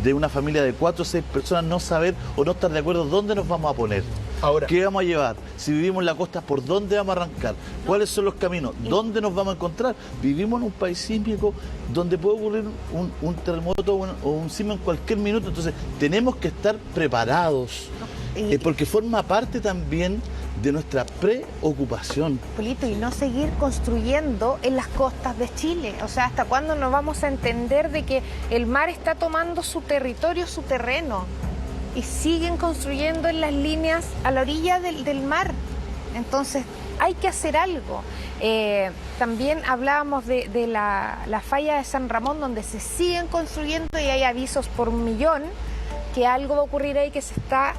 Speaker 3: de una familia de 4 o 6 personas no saber o no estar de acuerdo dónde nos vamos a poner. Ahora, ¿qué vamos a llevar? Si vivimos en la costa, ¿por dónde vamos a arrancar? ¿Cuáles son los caminos? ¿Dónde nos vamos a encontrar? Vivimos en un país sísmico donde puede ocurrir un terremoto o un sismo en cualquier minuto. Entonces, tenemos que estar preparados, porque forma parte también de nuestra preocupación.
Speaker 7: Polito, y no seguir construyendo en las costas de Chile. O sea, ¿hasta cuándo nos vamos a entender de que el mar está tomando su territorio, su terreno? Y siguen construyendo en las líneas a la orilla del mar. Entonces, hay que hacer algo. También hablábamos de la falla de San Ramón, donde se siguen construyendo y hay avisos por 1 millón que algo va a ocurrir ahí, que se está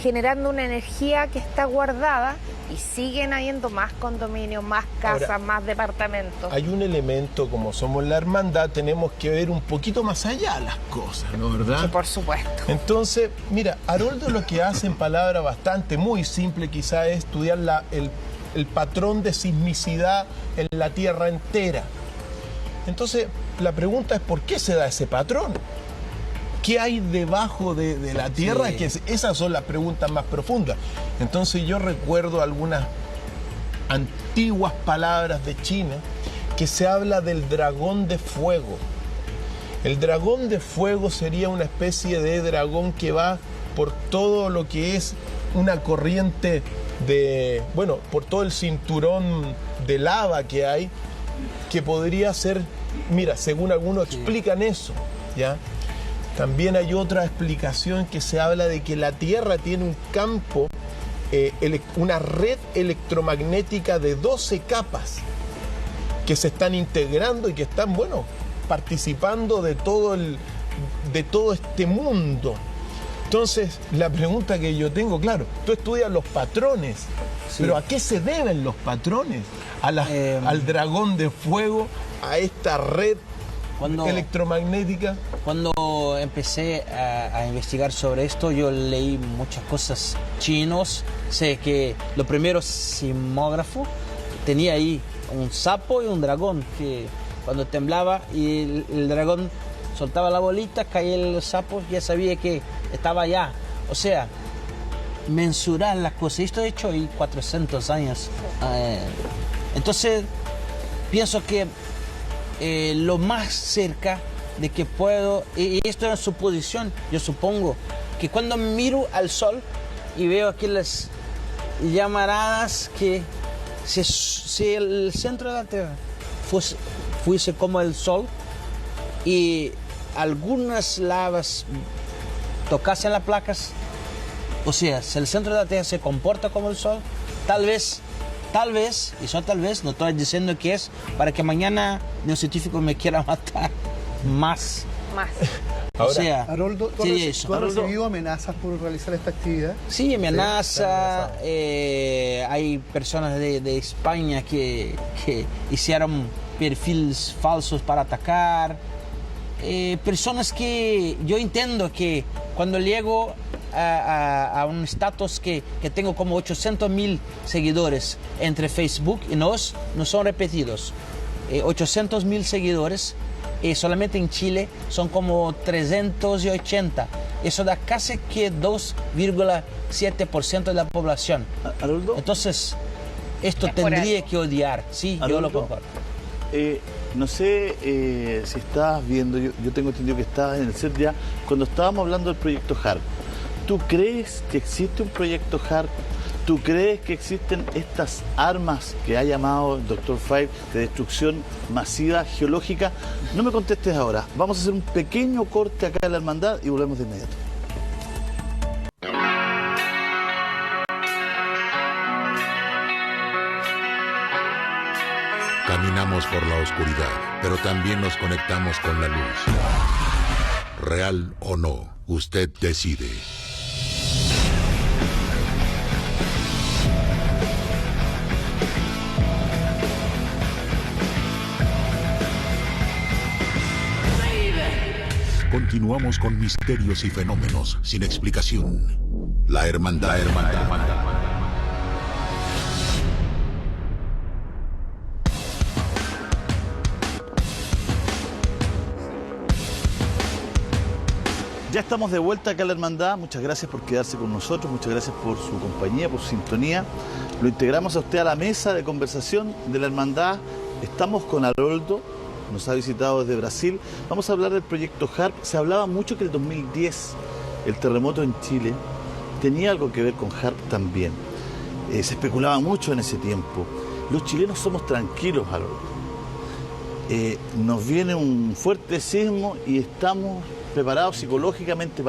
Speaker 7: generando una energía que está guardada y siguen habiendo más condominios, más casas, ahora, más departamentos.
Speaker 4: Hay un elemento, como somos la hermandad, tenemos que ver un poquito más allá las cosas, ¿no, verdad?
Speaker 7: Sí, por supuesto.
Speaker 4: Entonces, mira, Haroldo lo que hace en palabras bastante, muy simple quizá, es estudiar el patrón de sismicidad en la Tierra entera. Entonces, la pregunta es ¿por qué se da ese patrón? ¿Qué hay debajo de la Tierra? Sí. Que esas son las preguntas más profundas. Entonces yo recuerdo algunas antiguas palabras de China que se habla del dragón de fuego. El dragón de fuego sería una especie de dragón que va por todo lo que es una corriente de, bueno, por todo el cinturón de lava que hay, que podría ser, mira, según algunos explican eso, ¿ya? También hay otra explicación que se habla de que la Tierra tiene un campo, una red electromagnética de 12 capas que se están integrando y que están, bueno, participando de todo este mundo. Entonces, la pregunta que yo tengo, claro, tú estudias los patrones, sí, pero ¿a qué se deben los patrones? Al dragón de fuego, a esta red electromagnética.
Speaker 8: Cuando empecé a investigar sobre esto, yo leí muchas cosas chinos. Sé que lo primero sismógrafo tenía ahí un sapo y un dragón, que cuando temblaba y el dragón soltaba la bolita, caía el sapo, ya sabía que estaba allá. O sea, mensurar las cosas. Esto he hecho ahí 400 años. Entonces, pienso que lo más cerca de que puedo, y esto es suposición, yo supongo que cuando miro al sol y veo aquí las llamaradas, que si el centro de la Tierra fuese como el sol y algunas lavas tocasen las placas, o sea, si el centro de la Tierra se comporta como el sol, tal vez, y solo tal vez, no estoy diciendo que es para que mañana un científico me quiera matar más.
Speaker 6: Ahora,
Speaker 8: o sea,
Speaker 6: Haroldo, ¿tú has recibido amenazas por realizar esta actividad?
Speaker 8: Sí, amenaza. Hay personas de España que hicieron perfiles falsos para atacar. Personas que yo entiendo que cuando llego a un estatus que tengo como 800,000 seguidores entre Facebook y no son repetidos, 800,000 seguidores, solamente en Chile son como 380. Eso da casi que 2,7% de la población.
Speaker 3: Haroldo,
Speaker 8: entonces esto tendría que odiar, sí, Haroldo, yo lo comparto.
Speaker 3: No sé si estabas viendo, yo tengo entendido que estabas en el set ya, cuando estábamos hablando del proyecto HARP. ¿Tú crees que existe un proyecto HARP? ¿Tú crees que existen estas armas que ha llamado el Dr. Five de destrucción masiva geológica? No me contestes ahora. Vamos a hacer un pequeño corte acá en la hermandad y volvemos de inmediato.
Speaker 1: Caminamos por la oscuridad, pero también nos conectamos con la luz. Real o no, usted decide. Continuamos con misterios y fenómenos sin explicación. La hermandad.
Speaker 3: Ya estamos de vuelta acá en la hermandad. Muchas gracias por quedarse con nosotros, muchas gracias por su compañía, por su sintonía. Lo integramos a usted a la mesa de conversación de la hermandad. Estamos con Haroldo, nos ha visitado desde Brasil. Vamos a hablar del proyecto HARP. Se hablaba mucho que el 2010, el terremoto en Chile, tenía algo que ver con HARP también. Se especulaba mucho en ese tiempo. Los chilenos somos tranquilos, Haroldo. Nos viene un fuerte sismo y estamos preparados psicológicamente,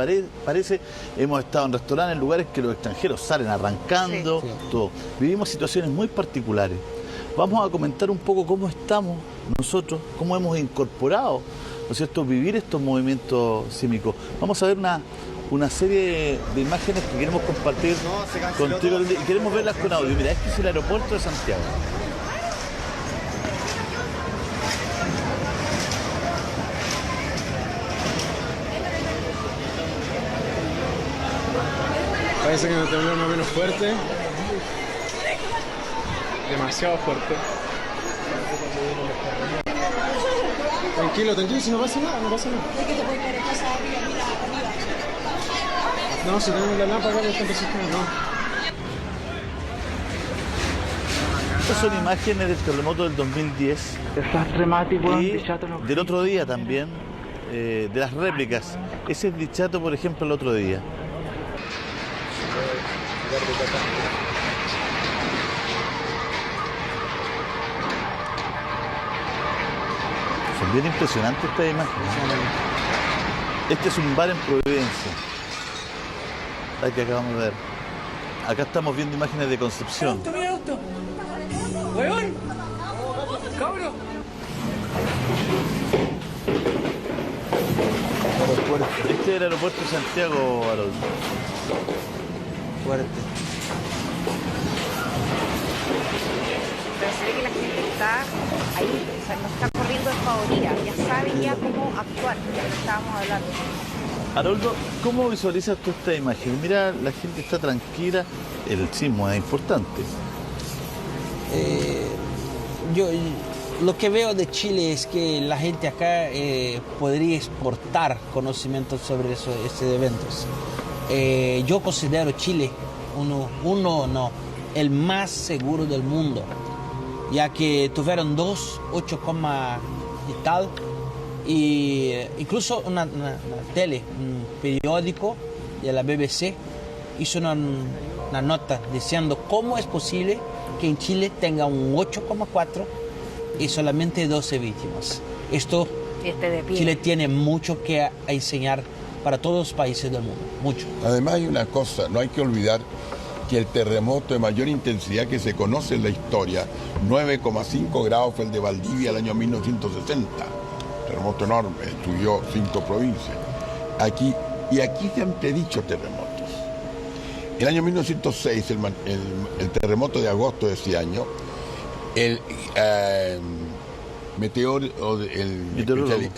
Speaker 3: parece. Hemos estado en restaurantes, en lugares que los extranjeros salen arrancando, todo. Vivimos situaciones muy particulares. Vamos a comentar un poco cómo estamos nosotros, cómo hemos incorporado, ¿no es cierto?, vivir estos movimientos sísmicos. Vamos a ver una serie de imágenes que queremos compartir contigo y queremos verlas con audio. Mira, este es el aeropuerto de Santiago.
Speaker 17: Parece que nos tembló más o menos fuerte. Demasiado fuerte. Tranquilo, si no pasa nada, no pasa nada. No, si tenemos la lámpara acá, no está no.
Speaker 3: Estas son imágenes del terremoto del 2010 y del otro día también, de las réplicas. Ese es Dichato, por ejemplo, el otro día. Son bien impresionantes estas imágenes. Este es un bar en Providencia. Ay, que acabamos de ver. Acá estamos viendo imágenes de Concepción.
Speaker 2: ¡Mi auto! ¡Huevón! ¡Cabro!
Speaker 3: Este es el aeropuerto de Santiago, Haroldo.
Speaker 7: Fuerte. Pero se ve que la gente está ahí, o sea, no está corriendo despavorida, ya sabe ya cómo actuar, ya lo estábamos hablando.
Speaker 3: Haroldo, ¿cómo visualizas tú esta imagen? Mira, la gente está tranquila, el sismo es importante.
Speaker 8: Yo lo que veo de Chile es que la gente acá podría exportar conocimientos sobre estos eventos. Yo considero Chile el más seguro del mundo, ya que tuvieron 8, y tal, y incluso una tele, un periódico de la BBC hizo una nota diciendo cómo es posible que en Chile tenga un 8,4 y solamente 12 víctimas. Esto, Chile tiene mucho que enseñar para todos los países del mundo, mucho.
Speaker 5: Además hay una cosa, no hay que olvidar que el terremoto de mayor intensidad que se conoce en la historia, 9,5 grados, fue el de Valdivia el año 1960. Terremoto enorme, destruyó 5 provincias. Aquí se han predicho terremotos. El año 1906, el terremoto de agosto de ese año, el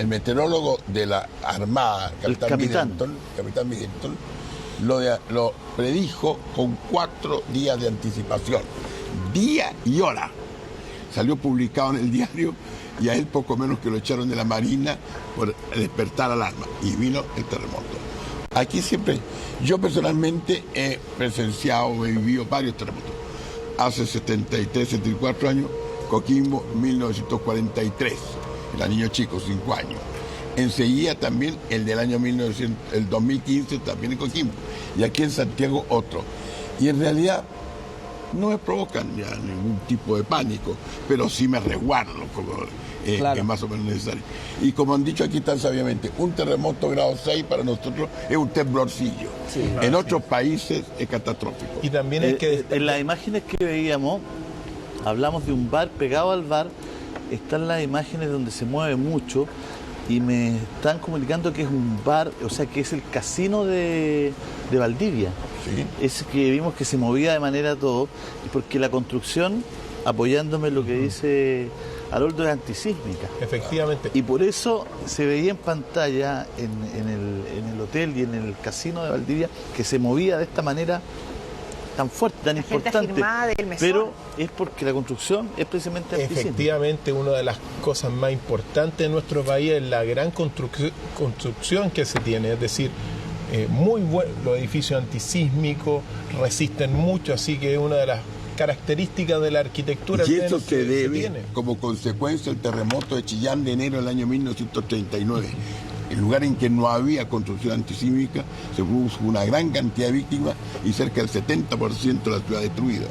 Speaker 5: meteorólogo de la Armada, Capitán Middleton, lo predijo con 4 días de anticipación, día y hora. Salió publicado en el diario y a él poco menos que lo echaron de la Marina por despertar alarma y vino el terremoto. Aquí siempre, yo personalmente he presenciado, he vivido varios terremotos. Hace 73, 74 años, Coquimbo, 1943, era niño chico, 5 años. Enseguida también el del año el 2015 también en Coquimbo. Y aquí en Santiago otro. Y en realidad no me provocan ya ningún tipo de pánico, pero sí me resguardo, como es más o menos necesario. Y como han dicho aquí tan sabiamente, un terremoto grado 6 para nosotros es un temblorcillo. Sí, en otros países es catastrófico.
Speaker 4: Y también hay que...
Speaker 3: En las imágenes que veíamos, hablamos de un bar, pegado al bar, están las imágenes donde se mueve mucho, y me están comunicando que es un bar, o sea, que es el casino de Valdivia.
Speaker 5: Sí.
Speaker 3: Es que vimos que se movía de manera todo, porque la construcción, apoyándome en lo que dice Haroldo, es antisísmica.
Speaker 4: Efectivamente.
Speaker 3: Y por eso se veía en pantalla, en el hotel y en el casino de Valdivia, que se movía de esta manera tan fuerte, tan importante, pero es porque la construcción es precisamente antisísmica.
Speaker 4: Efectivamente, una de las cosas más importantes de nuestro país es la gran construcción que se tiene, es decir, muy bueno, los edificios antisísmicos resisten mucho, así que es una de las características de la arquitectura.
Speaker 5: Y eso se debe como consecuencia del terremoto de Chillán de enero del año 1939. El lugar en que no había construcción antisísmica, se produjo una gran cantidad de víctimas y cerca del 70% de la ciudad destruida.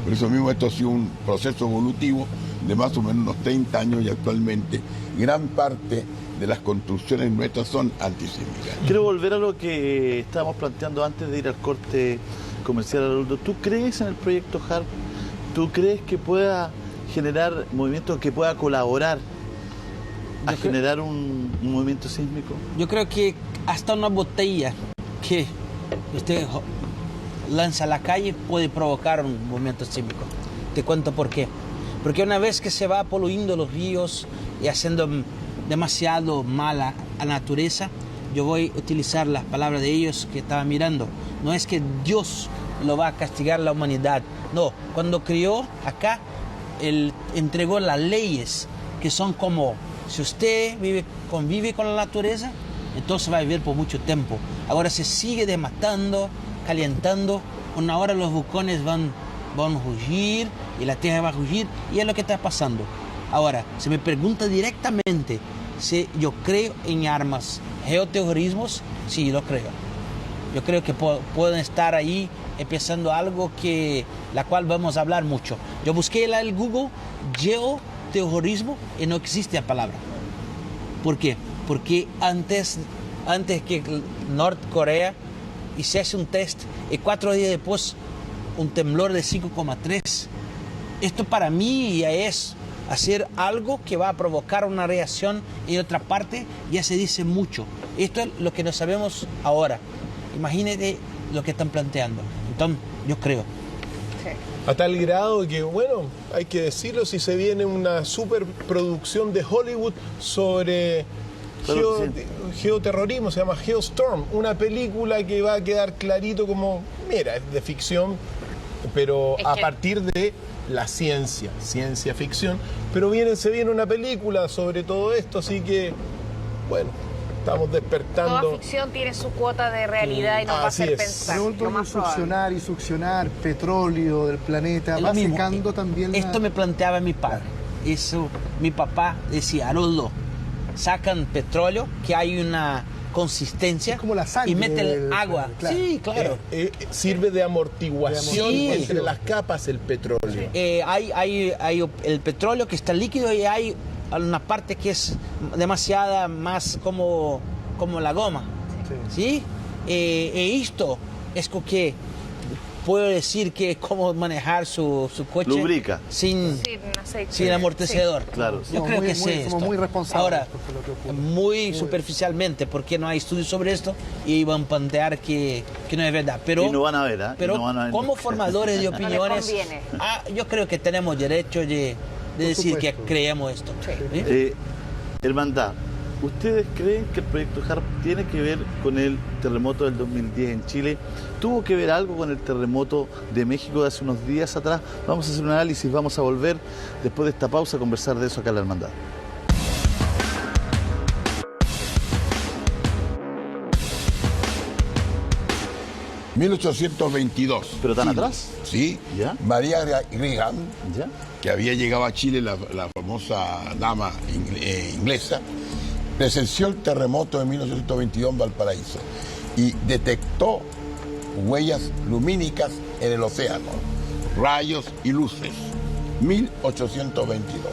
Speaker 5: Por eso mismo esto ha sido un proceso evolutivo de más o menos unos 30 años y actualmente gran parte de las construcciones nuestras son antisísmicas.
Speaker 3: Quiero volver a lo que estábamos planteando antes de ir al corte comercial, Haroldo. ¿Tú crees en el proyecto HARP? ¿Tú crees que pueda generar movimientos, que pueda colaborar a generar un movimiento sísmico?
Speaker 8: Yo creo que hasta una botella que usted lanza a la calle puede provocar un movimiento sísmico. Te cuento por qué. Porque una vez que se va poluindo los ríos y haciendo demasiado mala a la naturaleza, yo voy a utilizar las palabras de ellos que estaban mirando. No es que Dios lo va a castigar a la humanidad. No, cuando crió acá, Él entregó las leyes que son como... Si usted convive con la naturaleza, entonces va a vivir por mucho tiempo. Ahora se sigue desmatando, calentando. Una hora los vulcanes van a rugir y la tierra va a rugir, y es lo que está pasando. Ahora, se me pregunta directamente si yo creo en armas, geoterrorismos, sí, lo creo. Yo creo que pueden estar ahí empezando algo la cual vamos a hablar mucho. Yo busqué el Google, geoterrorismo, y no existe la palabra. ¿Por qué? Porque antes que Norcorea hiciese un test y 4 días después un temblor de 5,3, esto para mí ya es hacer algo que va a provocar una reacción en otra parte. Ya se dice mucho. Esto es lo que no sabemos ahora. Imagínate lo que están planteando. Entonces, yo creo.
Speaker 4: A tal grado que, bueno, hay que decirlo, si se viene una superproducción de Hollywood sobre geoterrorismo, se llama Geostorm, una película que va a quedar clarito como, mira, es de ficción, pero a partir de la ciencia ficción, pero se viene una película sobre todo esto, así que, bueno, estamos despertando.
Speaker 7: Toda ficción tiene su cuota de realidad y nos va a hacer pensar.
Speaker 6: Succionar y succionar petróleo del planeta, va secando también.
Speaker 8: Esto me planteaba mi padre. Eso, mi papá decía, Haroldo, sacan petróleo, que hay una consistencia, es como la sangre, y meten agua.
Speaker 6: Claro.
Speaker 8: Sí, claro.
Speaker 4: Sirve de amortiguación entre las capas el petróleo.
Speaker 8: Hay el petróleo que está líquido y hay una parte que es demasiada más como la goma. ¿Sí? Esto es que puedo decir que es como manejar su coche.
Speaker 3: Lubrica.
Speaker 8: Sin amortecedor.
Speaker 3: Sí. Claro.
Speaker 8: Yo creo que sí.
Speaker 6: Somos muy responsables.
Speaker 8: Ahora, muy superficialmente, porque no hay estudios sobre esto y van a plantear que no es verdad. Pero,
Speaker 3: y no van a ver, ¿eh?
Speaker 8: Pero
Speaker 3: no van a ver.
Speaker 8: Como formadores de opiniones, yo creo que tenemos derecho de decir que creemos esto.
Speaker 3: Sí. Hermandad, ¿ustedes creen que el proyecto HARP tiene que ver con el terremoto del 2010 en Chile? ¿Tuvo que ver algo con el terremoto de México de hace unos días atrás? Vamos a hacer un análisis, vamos a volver después de esta pausa a conversar de eso acá en la Hermandad.
Speaker 5: ¿1822?
Speaker 3: ¿Pero tan atrás?
Speaker 5: Sí.
Speaker 3: ¿Ya?
Speaker 5: María Graham,
Speaker 3: ¿ya?
Speaker 5: Que había llegado a Chile, la famosa dama inglesa, presenció el terremoto de 1922 en Valparaíso y detectó huellas lumínicas en el océano, rayos y luces. 1822.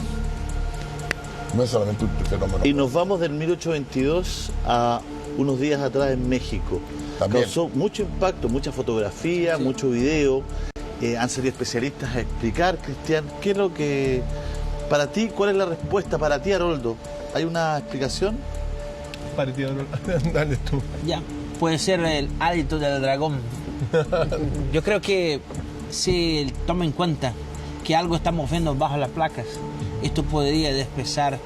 Speaker 5: No es solamente un fenómeno.
Speaker 3: Y nos vamos del 1822 a unos días atrás en México.
Speaker 5: También.
Speaker 3: Causó mucho impacto, mucha fotografía, mucho video. Han salido especialistas a explicar, Cristian, ¿qué es lo que... Para ti, ¿cuál es la respuesta? Para ti, Haroldo, ¿hay una explicación?
Speaker 4: Para ti, Haroldo, dale tú.
Speaker 8: Ya, puede ser el hálito del dragón. Yo creo que si toma en cuenta que algo está moviendo bajo las placas, esto podría desplazar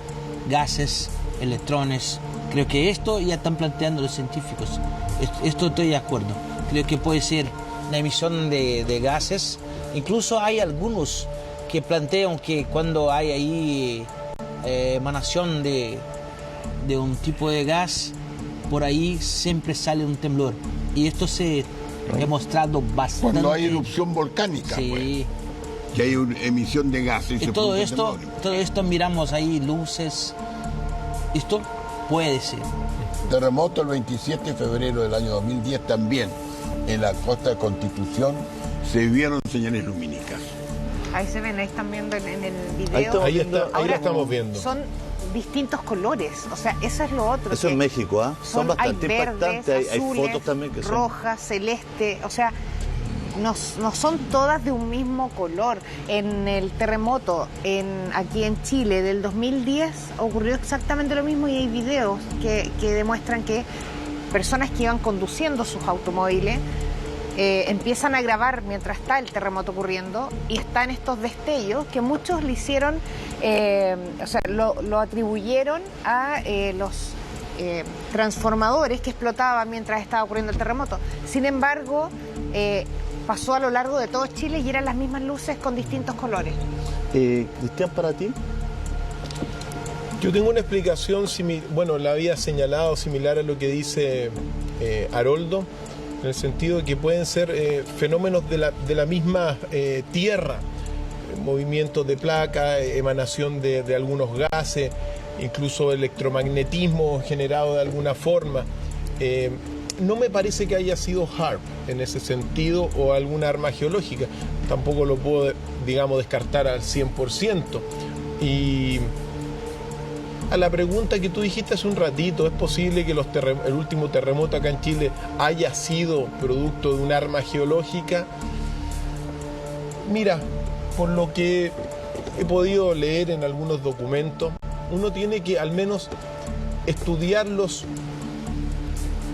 Speaker 8: gases, electrones. Creo que esto ya están planteando los científicos. Esto estoy de acuerdo. Creo que puede ser la emisión de gases. Incluso hay algunos que plantean que cuando hay ahí emanación de un tipo de gas, por ahí siempre sale un temblor. Y esto se ha demostrado bastante.
Speaker 5: Cuando hay erupción volcánica,
Speaker 8: sí.
Speaker 5: Pues, que hay una emisión de gases.
Speaker 8: Y todo esto miramos ahí, luces. Esto puede ser.
Speaker 5: Terremoto el 27 de febrero del año 2010 también. En la costa de Constitución se vieron señales lumínicas.
Speaker 7: Ahí se ven, ahí están viendo en el video.
Speaker 4: Ahí lo estamos viendo.
Speaker 7: Son distintos colores, o sea, eso es lo otro.
Speaker 3: Eso en México, ¿ah? Son bastante
Speaker 7: hay verdes,
Speaker 3: impactantes, hay
Speaker 7: azules,
Speaker 3: fotos también que son...
Speaker 7: rojas, celeste, o sea, no son todas de un mismo color. En el terremoto aquí en Chile del 2010 ocurrió exactamente lo mismo y hay videos que demuestran que personas que iban conduciendo sus automóviles empiezan a grabar mientras está el terremoto ocurriendo y están estos destellos que muchos le hicieron, o sea, lo atribuyeron a los transformadores que explotaban mientras estaba ocurriendo el terremoto. Sin embargo, pasó a lo largo de todo Chile y eran las mismas luces con distintos colores.
Speaker 3: Cristian, ¿para ti?
Speaker 4: Yo tengo una explicación, bueno, la había señalado similar a lo que dice Haroldo, en el sentido de que pueden ser fenómenos de la misma tierra, movimientos de placa, emanación de algunos gases, incluso electromagnetismo generado de alguna forma. No me parece que haya sido HAARP en ese sentido o alguna arma geológica. Tampoco lo puedo, digamos, descartar al 100%. Y a la pregunta que tú dijiste hace un ratito, ¿es posible que el último terremoto acá en Chile haya sido producto de un arma geológica? Mira, por lo que he podido leer en algunos documentos, uno tiene que al menos estudiar los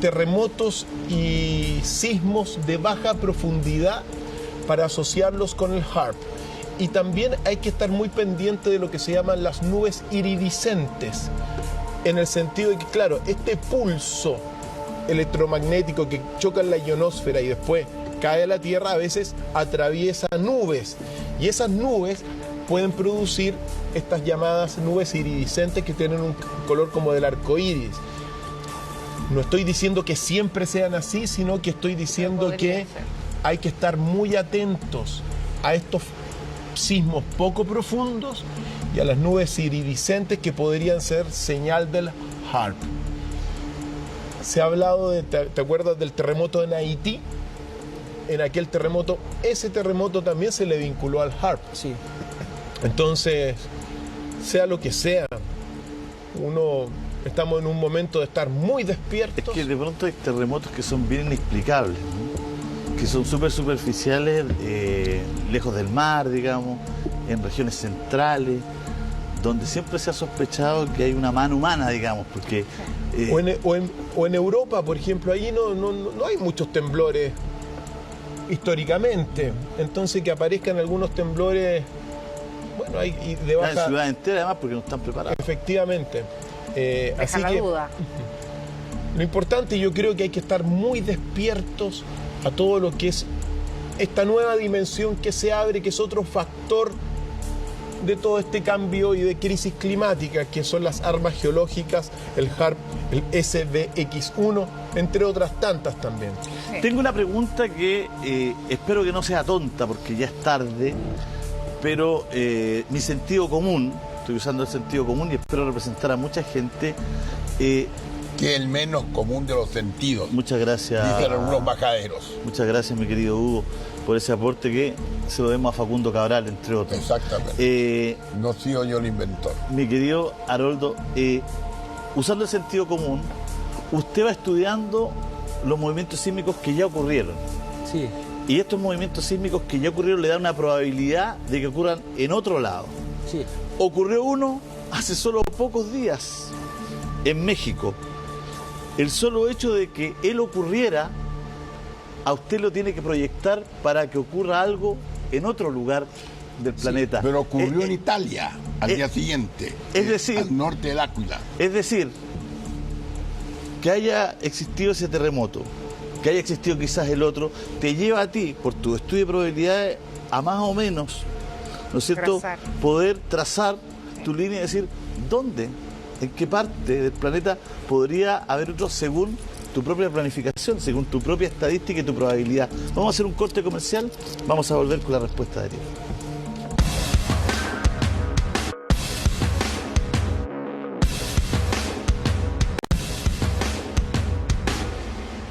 Speaker 4: terremotos y sismos de baja profundidad para asociarlos con el HAARP. Y también hay que estar muy pendiente de lo que se llaman las nubes iridiscentes, en el sentido de que, claro, este pulso electromagnético que choca en la ionosfera y después cae a la Tierra, a veces atraviesa nubes, y esas nubes pueden producir estas llamadas nubes iridiscentes que tienen un color como del arco iris. No estoy diciendo que siempre sean así, sino que estoy diciendo que hay que estar muy atentos a estos sismos poco profundos y a las nubes iridiscentes que podrían ser señal del HAARP. Se ha hablado ¿te acuerdas del terremoto en Haití? En aquel terremoto, ese terremoto también se le vinculó al HAARP.
Speaker 8: Sí.
Speaker 4: Entonces, sea lo que sea, estamos en un momento de estar muy despiertos.
Speaker 3: Es que de pronto hay terremotos que son bien inexplicables, ¿no? Que son súper superficiales, lejos del mar, digamos, en regiones centrales, donde siempre se ha sospechado que hay una mano humana, digamos, porque...
Speaker 4: O en Europa, por ejemplo, ahí no hay muchos temblores históricamente, entonces que aparezcan algunos temblores, bueno, hay de baja...
Speaker 3: En ciudad entera, además, porque no están preparados.
Speaker 4: Efectivamente.
Speaker 7: Deja la duda.
Speaker 4: Lo importante, yo creo que hay que estar muy despiertos a todo lo que es esta nueva dimensión que se abre, que es otro factor de todo este cambio y de crisis climática, que son las armas geológicas, el HAARP, el SDX1, entre otras tantas también.
Speaker 3: Sí. Tengo una pregunta que espero que no sea tonta, porque ya es tarde, pero mi sentido común, estoy usando el sentido común y espero representar a mucha gente,
Speaker 5: que es el menos común de los sentidos.
Speaker 3: Muchas gracias.
Speaker 5: Dicen algunos bajaderos.
Speaker 3: Muchas gracias, mi querido Hugo, por ese aporte que se lo demos a Facundo Cabral, entre otros.
Speaker 5: Exactamente. No he sido yo el inventor.
Speaker 3: Mi querido Haroldo, usando el sentido común, usted va estudiando los movimientos sísmicos que ya ocurrieron.
Speaker 8: Sí.
Speaker 3: Y estos movimientos sísmicos que ya ocurrieron le dan una probabilidad de que ocurran en otro lado.
Speaker 8: Sí.
Speaker 3: Ocurrió uno hace solo pocos días en México. El solo hecho de que él ocurriera, a usted lo tiene que proyectar para que ocurra algo en otro lugar del planeta.
Speaker 5: Pero ocurrió en Italia al día siguiente,
Speaker 3: es decir,
Speaker 5: al norte del Áquila.
Speaker 3: Es decir, que haya existido ese terremoto, que haya existido quizás el otro, te lleva a ti, por tu estudio de probabilidades, a más o menos, ¿no es cierto?, poder trazar tu línea y decir, ¿dónde, en qué parte del planeta podría haber otro según tu propia planificación, según tu propia estadística y tu probabilidad? Vamos a hacer un corte comercial, vamos a volver con la respuesta de Ariel.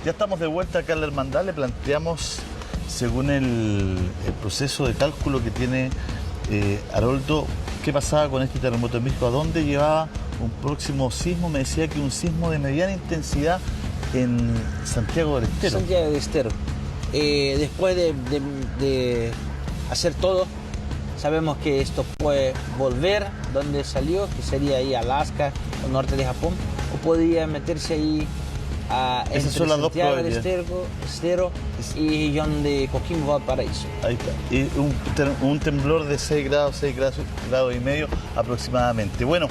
Speaker 3: Ya estamos de vuelta acá en la hermandad, le planteamos, según el proceso de cálculo que tiene Haroldo, qué pasaba con este terremoto en México, a dónde llevaba un próximo sismo. Me decía que un sismo de mediana intensidad en Santiago del Estero.
Speaker 8: Santiago del Estero. Después de hacer todo, sabemos que esto puede volver donde salió, que sería ahí Alaska o norte de Japón, o podría meterse ahí entre
Speaker 3: son las
Speaker 8: Santiago
Speaker 3: dos
Speaker 8: del Estero y donde Coquimbo, Valparaíso.
Speaker 3: Ahí está. Y un temblor de 6 grados y medio aproximadamente. Bueno,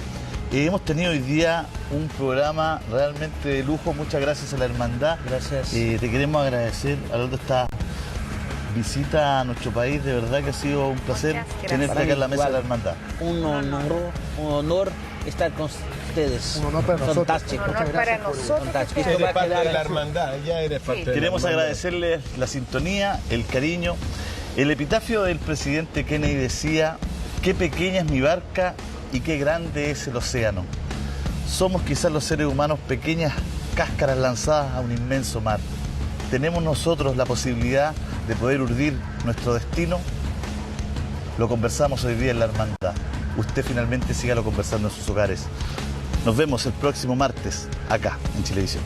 Speaker 3: hemos tenido hoy día un programa realmente de lujo. Muchas gracias a la hermandad.
Speaker 8: Gracias.
Speaker 3: Te queremos agradecer, Haroldo, esta visita a nuestro país. De verdad que ha sido un placer tenerte acá en la mesa de la hermandad.
Speaker 8: Un honor estar con ustedes.
Speaker 6: Un honor para nosotros.
Speaker 8: Fantástico.
Speaker 7: Un honor para nosotros.
Speaker 4: Eres parte de la hermandad, ya eres parte de la
Speaker 3: Queremos
Speaker 4: hermandad.
Speaker 3: agradecerles la sintonía, el cariño. El epitafio del presidente Kennedy decía: qué pequeña es mi barca y qué grande es el océano. Somos quizás los seres humanos pequeñas cáscaras lanzadas a un inmenso mar. ¿Tenemos nosotros la posibilidad de poder urdir nuestro destino? Lo conversamos hoy día en la hermandad. Usted finalmente sígalo conversando en sus hogares. Nos vemos el próximo martes, acá, en Chilevisión.